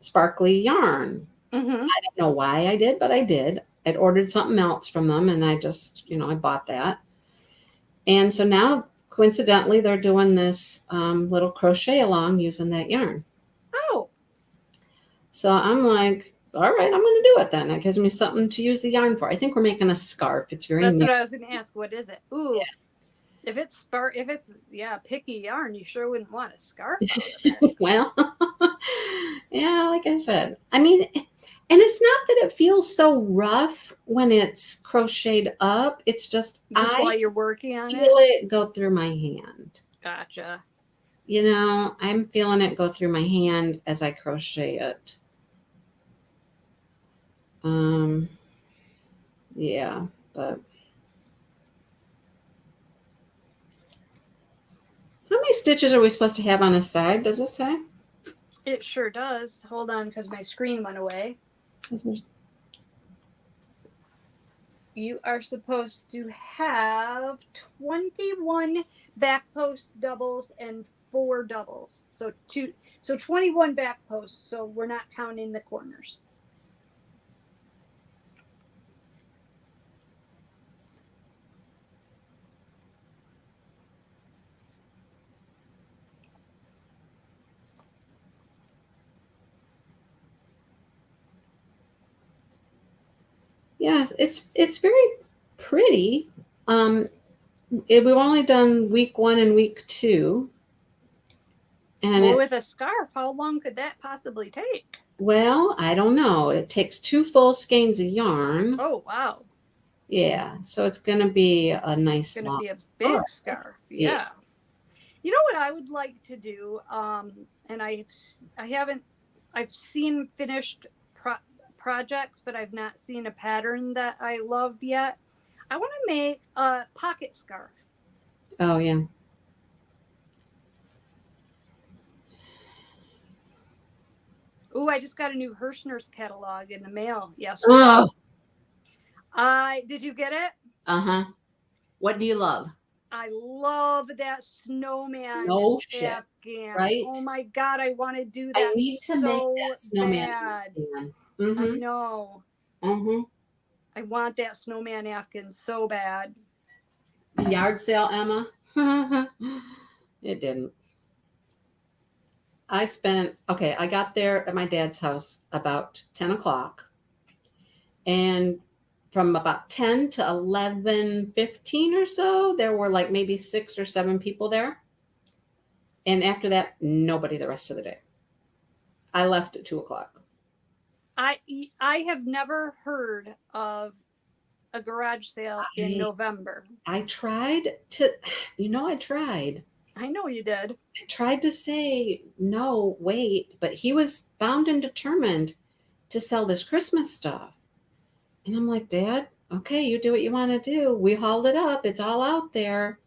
sparkly yarn. I don't know why I did, but I did. I'd ordered something else from them, and I just, I bought that. And so now, coincidentally, they're doing this little crochet-along using that yarn. Oh. So I'm like, all right, I'm going to do it then. That gives me something to use the yarn for. I think we're making a scarf. It's very That's what I was going to ask. What is it? Ooh. Yeah. If it's picky yarn, you sure wouldn't want a scarf out of it. Well, yeah, like I said. I mean, and it's not that it feels so rough when it's crocheted up. It's just while you're working on feel it go through my hand. Gotcha. I'm feeling it go through my hand as I crochet it. Yeah, but how many stitches are we supposed to have on a side? Does it say? It sure does. Hold on, because my screen went away. You are supposed to have 21 back post doubles and 4 doubles. So 21 back posts. So we're not counting the corners. Yes, it's very pretty. We've only done week 1 and week 2. And with a scarf, how long could that possibly take? Well, I don't know. It takes 2 full skeins of yarn. Oh, wow. Yeah, so it's going to be a nice long scarf. It's going to be a big scarf. Yeah. You know what I would like to do? And I've seen finished projects, but I've not seen a pattern that I loved yet. I want to make a pocket scarf. Oh, yeah. Oh, I just got a new Hirschner's catalog in the mail yesterday. Did you get it? What do you love? I love that snowman. No shit. Afghan. Right? Oh my God, I want to do that. I need to make that snowman. Bad. I know. I want that snowman Afghan so bad. The yard sale, Emma? It didn't. I got there at my dad's house about 10 o'clock. And from about 10 to 11:15 or so, there were like maybe 6 or 7 people there. And after that, nobody the rest of the day. I left at 2 o'clock. I have never heard of a garage sale in November. I tried to, I tried. I know you did. I tried to say, no, wait, but he was bound and determined to sell this Christmas stuff. And I'm like, Dad, okay, you do what you want to do. We hauled it up. It's all out there.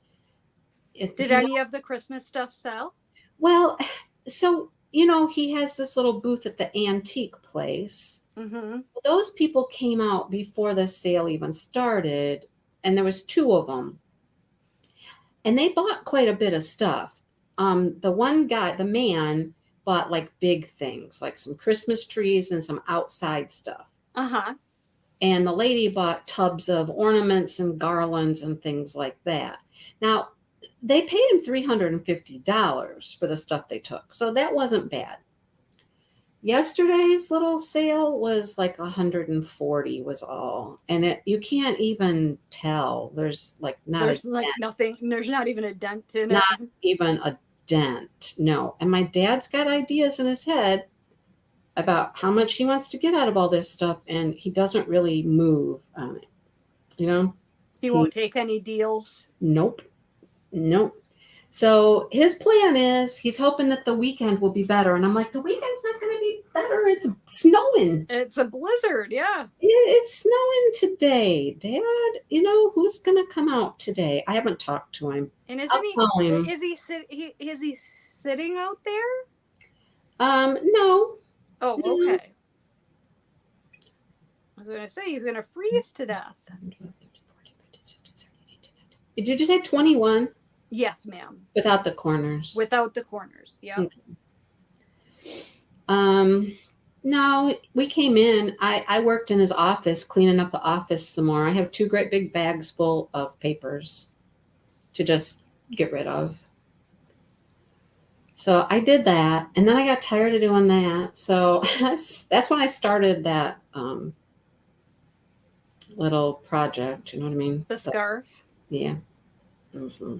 Did any of the Christmas stuff sell? Well, so, he has this little booth at the antique place. Mm-hmm. Those people came out before the sale even started, and there was 2 of them. And they bought quite a bit of stuff. The one guy, the man, bought like big things, like some Christmas trees and some outside stuff. Uh-huh. And the lady bought tubs of ornaments and garlands and things like that. Now, they paid him $350 for the stuff they took. So that wasn't bad. Yesterday's little sale was like 140 was all. And you can't even tell. There's like nothing. There's not even a dent in it. Not even a dent. No. And my dad's got ideas in his head about how much he wants to get out of all this stuff, and he doesn't really move on it. He won't take any deals. Nope. So his plan is he's hoping that the weekend will be better. And I'm like, the weekend's not going to be better. It's snowing. It's a blizzard. Yeah. It's snowing today, Dad. Who's going to come out today? I haven't talked to him. And is he sitting out there? No. Oh, okay. I was going to say he's going to freeze to death. Did you say 21? Yes, ma'am. Without the corners. Yeah. Okay. No, we came in. I worked in his office, cleaning up the office some more. I have 2 great big bags full of papers to just get rid of. So I did that, and then I got tired of doing that. So that's when I started that little project. You know what I mean? The scarf. Yeah. Mm-hmm.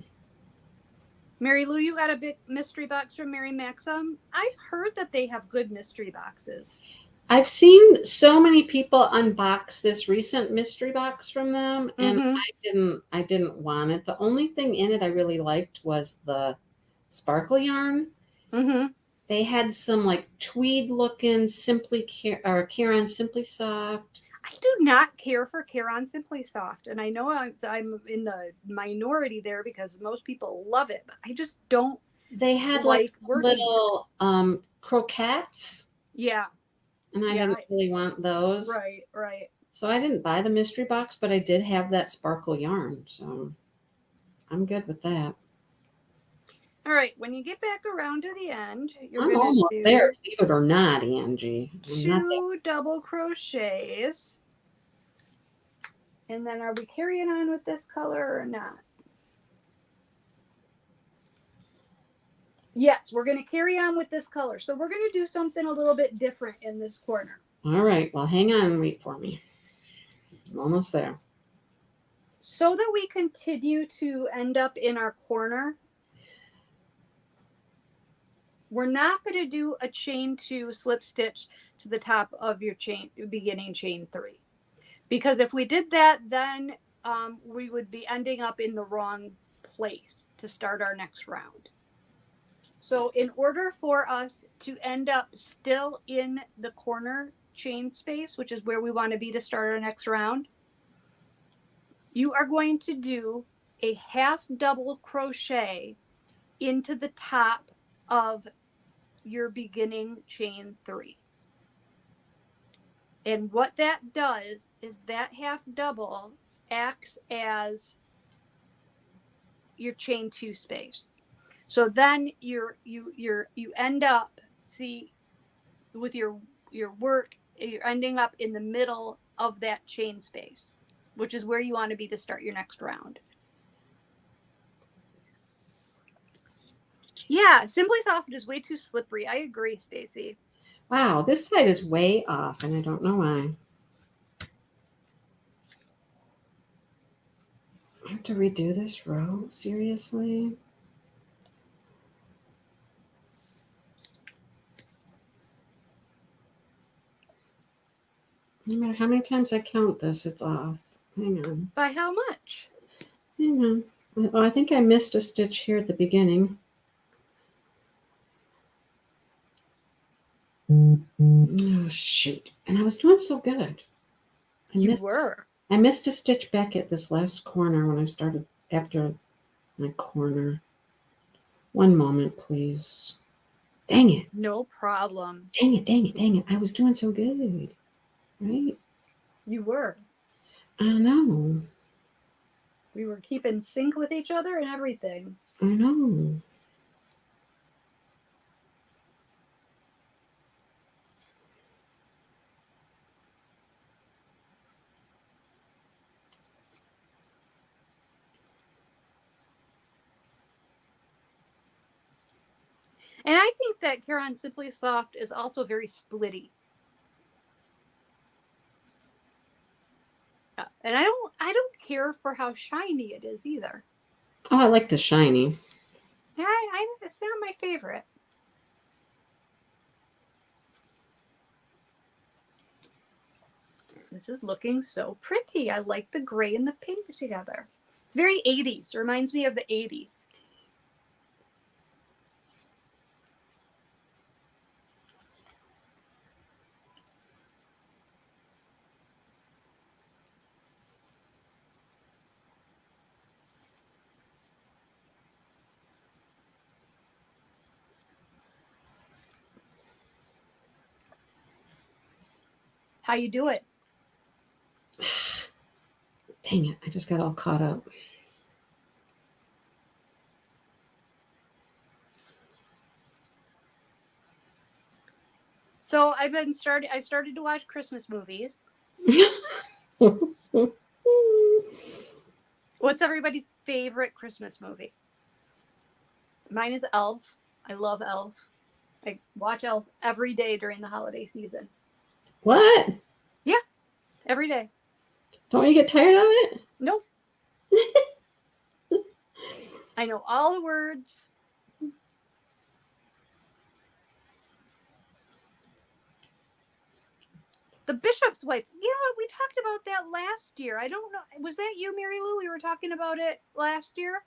Mary Lou, you got a big mystery box from Mary Maxim. I've heard that they have good mystery boxes. I've seen so many people unbox this recent mystery box from them, and I didn't want it. The only thing in it I really liked was the sparkle yarn. Mm-hmm. They had some like tweed looking Caron Simply Soft. I do not care for Caron Simply Soft, and I know I'm in the minority there because most people love it, but I just don't. They had like little croquettes. Yeah. And I didn't really want those. Right. So I didn't buy the mystery box, but I did have that sparkle yarn, so I'm good with that. All right, when you get back around to the end, I'm almost there, believe it or not, Angie. 2 double crochets. And then are we carrying on with this color or not? Yes, we're going to carry on with this color. So we're going to do something a little bit different in this corner. All right, well, hang on and wait for me. I'm almost there. So that we continue to end up in our corner, we're not going to do a chain 2 slip stitch to the top of your beginning chain 3. Because if we did that, then we would be ending up in the wrong place to start our next round. So in order for us to end up still in the corner chain space, which is where we want to be to start our next round, you are going to do a half double crochet into the top of your beginning chain 3. And what that does is that half double acts as your chain 2 space. So then you end up, with your work, you're ending up in the middle of that chain space, which is where you want to be to start your next round. Yeah, Simply Soft is way too slippery. I agree, Stacy. Wow, this side is way off, and I don't know why. I have to redo this row? Seriously? matter how many times I count this, it's off. Hang on. By how much? Hang on. Oh, I think I missed a stitch here at the beginning. Oh, shoot. And I was doing so good. I missed a stitch back at this last corner when I started after my corner. One moment, please. Dang it. No problem. Dang it. I was doing so good. Right? You were. I know. We were keeping sync with each other and everything. I know. And I think that Caron Simply Soft is also very splitty. And I don't care for how shiny it is either. Oh, I like the shiny. Yeah, it's not my favorite. This is looking so pretty. I like the gray and the pink together. It's very 80s. Reminds me of the 80s. How you do it? Dang it, I just got all caught up. So I started to watch Christmas movies. What's everybody's favorite Christmas movie? Mine is Elf. I love Elf. I watch Elf every day during the holiday season. What? Yeah, every day. Don't you get tired of it? Nope. I know all the words. The Bishop's Wife. You know what? We talked about that last year. I don't know. Was that you, Mary Lou? We were talking about it last year.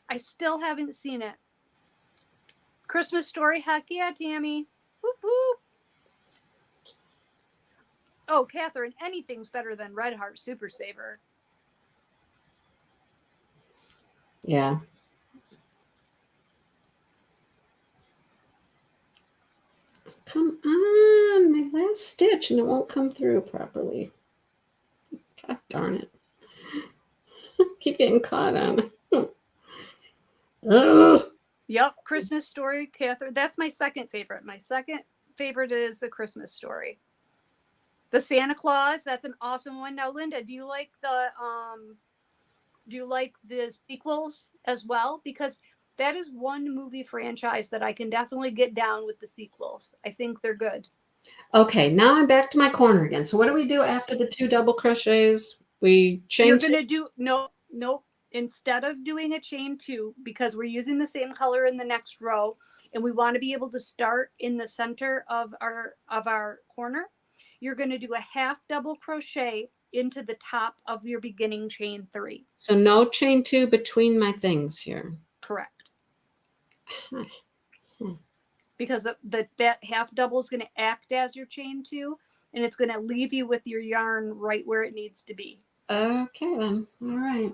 I still haven't seen it. Christmas Story. Heck yeah, Tammy. Whoop, whoop. Oh, Catherine, anything's better than Red Heart Super Saver. Yeah. Come on, my last stitch, and it won't come through properly. God darn it. Keep getting caught on it. Yep, Christmas Story, Catherine. That's my second favorite. My second favorite is The Christmas Story. The Santa Claus, that's an awesome one. Now, Linda, do you like the sequels as well? Because that is one movie franchise that I can definitely get down with the sequels. I think they're good. Okay, now I'm back to my corner again. So what do we do after the 2 double crochets? We chain. You're going to do nope. Instead of doing a chain 2, because we're using the same color in the next row, and we want to be able to start in the center of our corner, you're going to do a half double crochet into the top of your beginning chain 3. So no chain 2 between my things here. Correct. Because that half double is going to act as your chain 2, and it's going to leave you with your yarn right where it needs to be. Okay then. All right.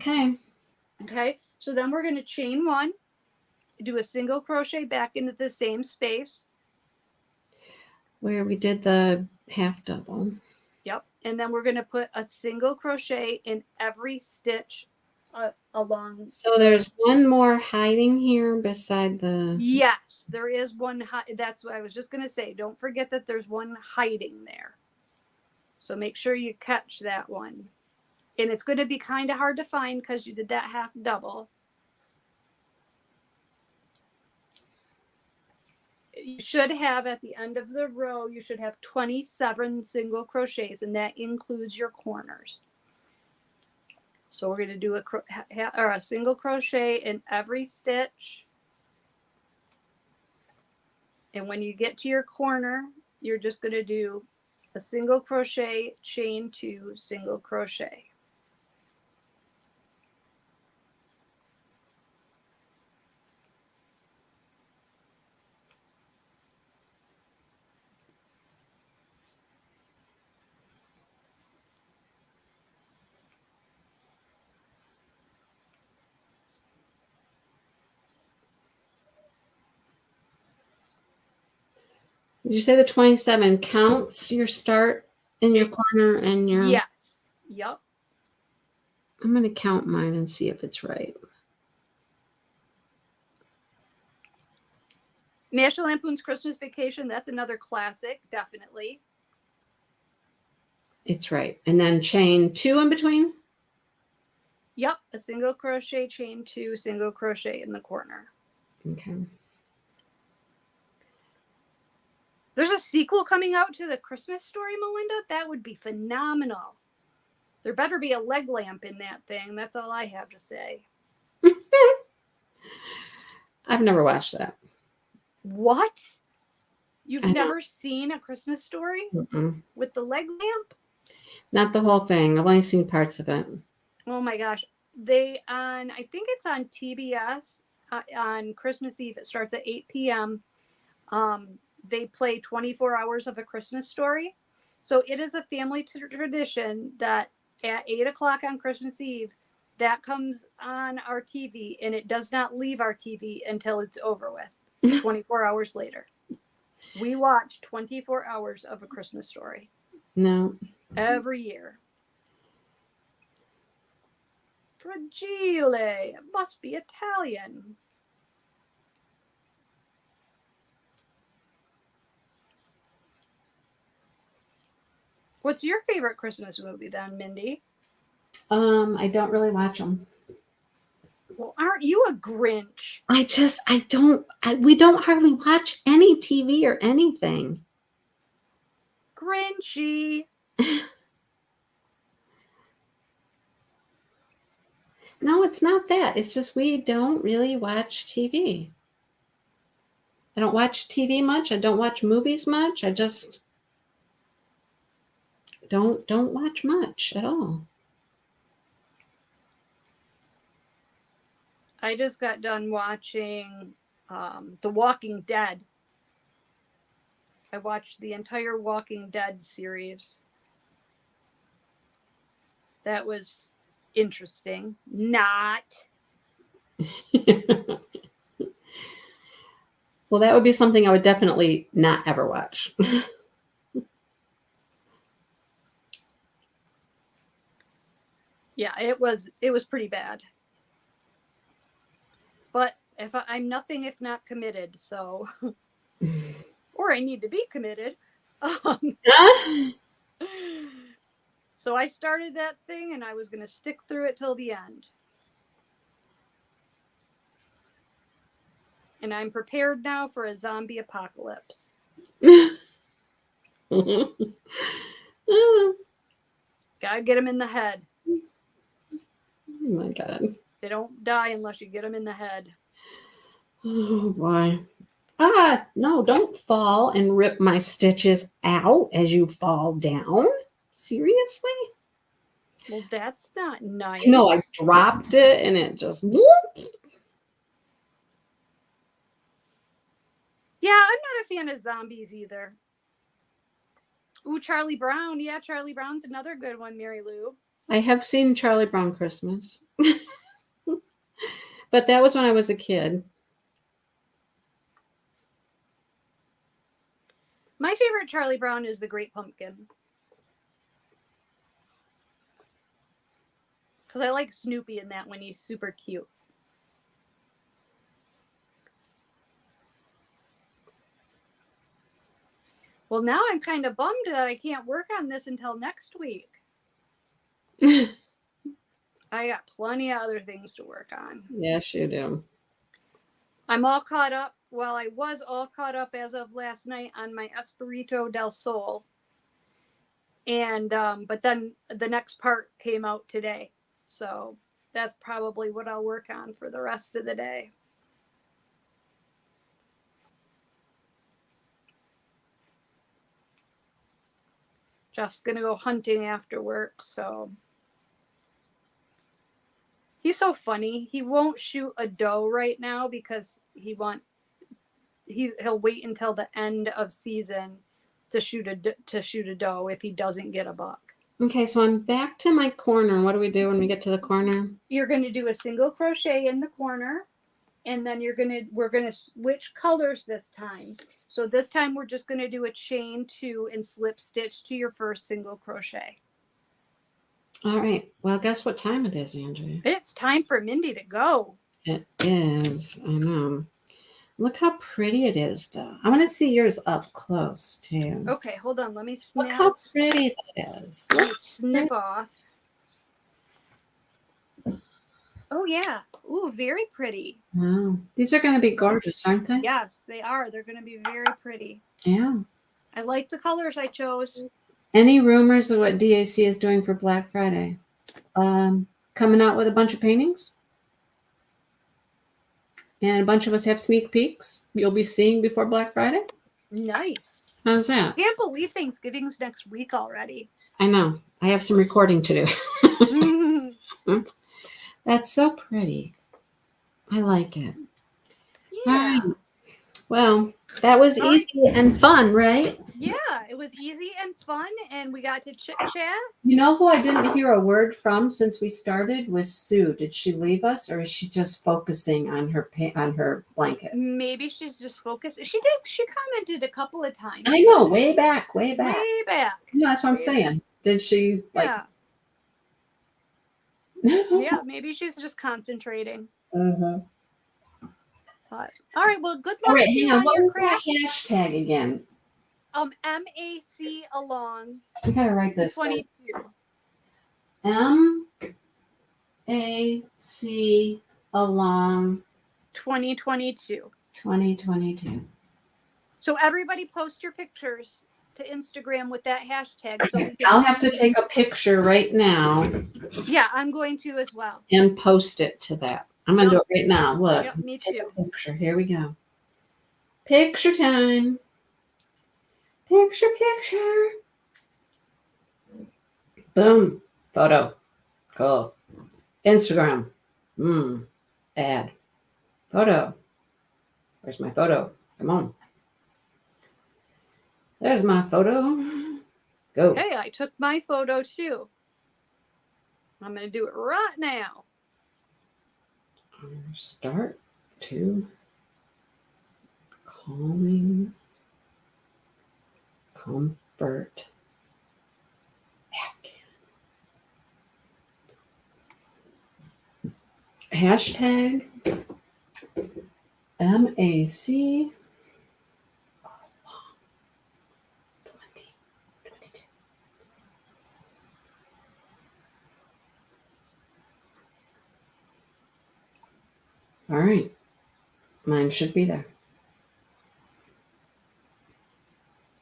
Okay. So then we're going to chain 1, do a single crochet back into the same space where we did the half double. Yep. And then we're going to put a single crochet in every stitch along. So there's one more hiding here beside the. Yes, there is one. That's what I was just going to say. Don't forget that there's one hiding there. So make sure you catch that one. And it's going to be kind of hard to find because you did that half double. You should have at the end of the row, you should have 27 single crochets, and that includes your corners. So we're going to do a single crochet in every stitch. And when you get to your corner, you're just going to do a single crochet, chain 2, single crochet. Did you say the 27 counts your start in your corner and your... Yes. Yep. I'm going to count mine and see if it's right. National Lampoon's Christmas Vacation, that's another classic, definitely. It's right. And then chain 2 in between? Yep, a single crochet, chain 2, single crochet in the corner. Okay. There's a sequel coming out to the Christmas Story, Melinda. That would be phenomenal. There better be a leg lamp in that thing. That's all I have to say. I've never watched that. What? You've never seen A Christmas Story? Mm-mm. With the leg lamp? Not the whole thing. I've only seen parts of it. Oh my gosh. I think it's on TBS on Christmas Eve. It starts at 8 p.m. They play 24 hours of A Christmas Story. So it is a family tradition that at 8 o'clock on Christmas Eve, that comes on our TV, and it does not leave our TV until it's over with, 24 hours later. We watch 24 hours of A Christmas Story. No. Every year. Fragile. It must be Italian. What's your favorite Christmas movie then, Mindy? I don't really watch them. Well, aren't you a Grinch? We don't hardly watch any TV or anything. Grinchy. No, it's not that. It's just we don't really watch TV. I don't watch TV much. I don't watch movies much. I just don't watch much at all. I just got done watching The Walking Dead. I watched the entire Walking Dead series. That was interesting. Not. Well, that would be something I would definitely not ever watch. Yeah, it was pretty bad. But I'm nothing if not committed, so or I need to be committed. So I started that thing and I was going to stick through it till the end. And I'm prepared now for a zombie apocalypse. Gotta get them in the head. Oh my God. They don't die unless you get them in the head. Oh boy. No, don't fall and rip my stitches out as you fall down. Seriously? Well, that's not nice. No, I dropped it and it just whoop. Yeah, I'm not a fan of zombies either. Ooh, Charlie Brown. Yeah, Charlie Brown's another good one, Mary Lou. I have seen Charlie Brown Christmas. But that was when I was a kid. My favorite Charlie Brown is The Great Pumpkin. Because I like Snoopy in that when he's super cute. Well, now I'm kind of bummed that I can't work on this until next week. I got plenty of other things to work on. Yes, you do. I'm all caught up. Well, I was all caught up as of last night on my Espirito del Sol. And, but then the next part came out today. So that's probably what I'll work on for the rest of the day. Jeff's going to go hunting after work, so he's so funny. He won't shoot a doe right now because he'll wait until the end of season to shoot a doe if he doesn't get a buck. Okay, so I'm back to my corner. What do we do when we get to the corner? You're going to do a single crochet in the corner, and then we're going to switch colors this time. So this time we're just going to do a chain 2 and slip stitch to your first single crochet. All right. Well, guess what time it is, Angie? It's time for Mindy to go. It is. I know. Look how pretty it is, though. I want to see yours up close, too. Okay, hold on. Let me snip. Look how pretty that is. Snip off. Oh, yeah. Ooh, very pretty. Wow. These are going to be gorgeous, aren't they? Yes, they are. They're going to be very pretty. Yeah. I like the colors I chose. Any rumors of what DAC is doing for Black Friday? Coming out with a bunch of paintings? And a bunch of us have sneak peeks you'll be seeing before Black Friday? Nice. How's that? Can't believe Thanksgiving's next week already. I know. I have some recording to do. That's so pretty. I like it. Yeah. All right. Well, that was easy and fun, right? Yeah, it was easy and fun, and we got to chit chat. You know who I didn't hear a word from since we started was Sue. Did she leave us, or is she just focusing on her blanket? Maybe she's just focused. She did. She commented a couple of times. I know, way back. Way back. No, that's what I'm saying. Did she like? Yeah. Yeah, maybe she's just concentrating. Mm-hmm. All right. Well, good luck. All right, hang on. What your was that hashtag again? MAC-along. I gotta write this. 22. MAC-along 2022. 2022. So everybody post your pictures to Instagram with that hashtag. Okay. I'll have to take a picture right now. Yeah, I'm going to as well. And post it to that. I'm going to do it right now. Look. Yep, me take too. A picture. Here we go. Picture time. Picture. Boom. Photo. Cool. Instagram. Add. Photo. Where's my photo? Come on. There's my photo. Go. Hey, I took my photo too. I'm going to do it right now. Start to calming comfort Afghan. Hashtag MAC 2022. All right. Mine should be there.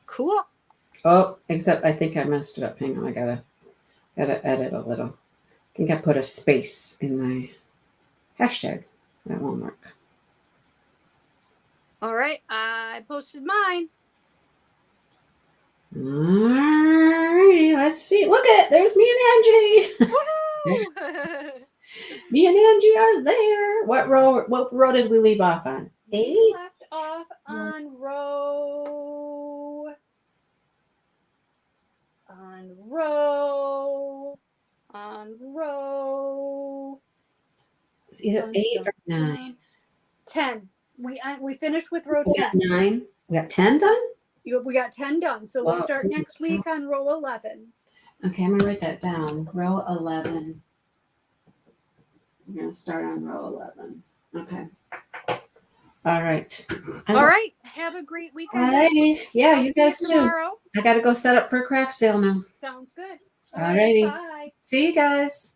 Cool. Oh, except I think I messed it up. Hang on, I gotta edit a little. I think I put a space in my hashtag. That won't work. All right, I posted mine. All righty, let's see. Look at there's me and Angie. Woohoo! Me and Angie are there. What row did we leave off on? 8. We left off on row. It's either 8 or 9. 10. We finished with row 10. 9. We got 10 done? We got 10 done. So we'll start next week on row 11. Okay, I'm going to write that down. Row 11. I'm going to start on row 11. Okay. All right. All right. Have a great weekend. All righty. Yeah, I'll you guys see too. Tomorrow. I got to go set up for a craft sale now. Sounds good. All righty. Bye. See you guys.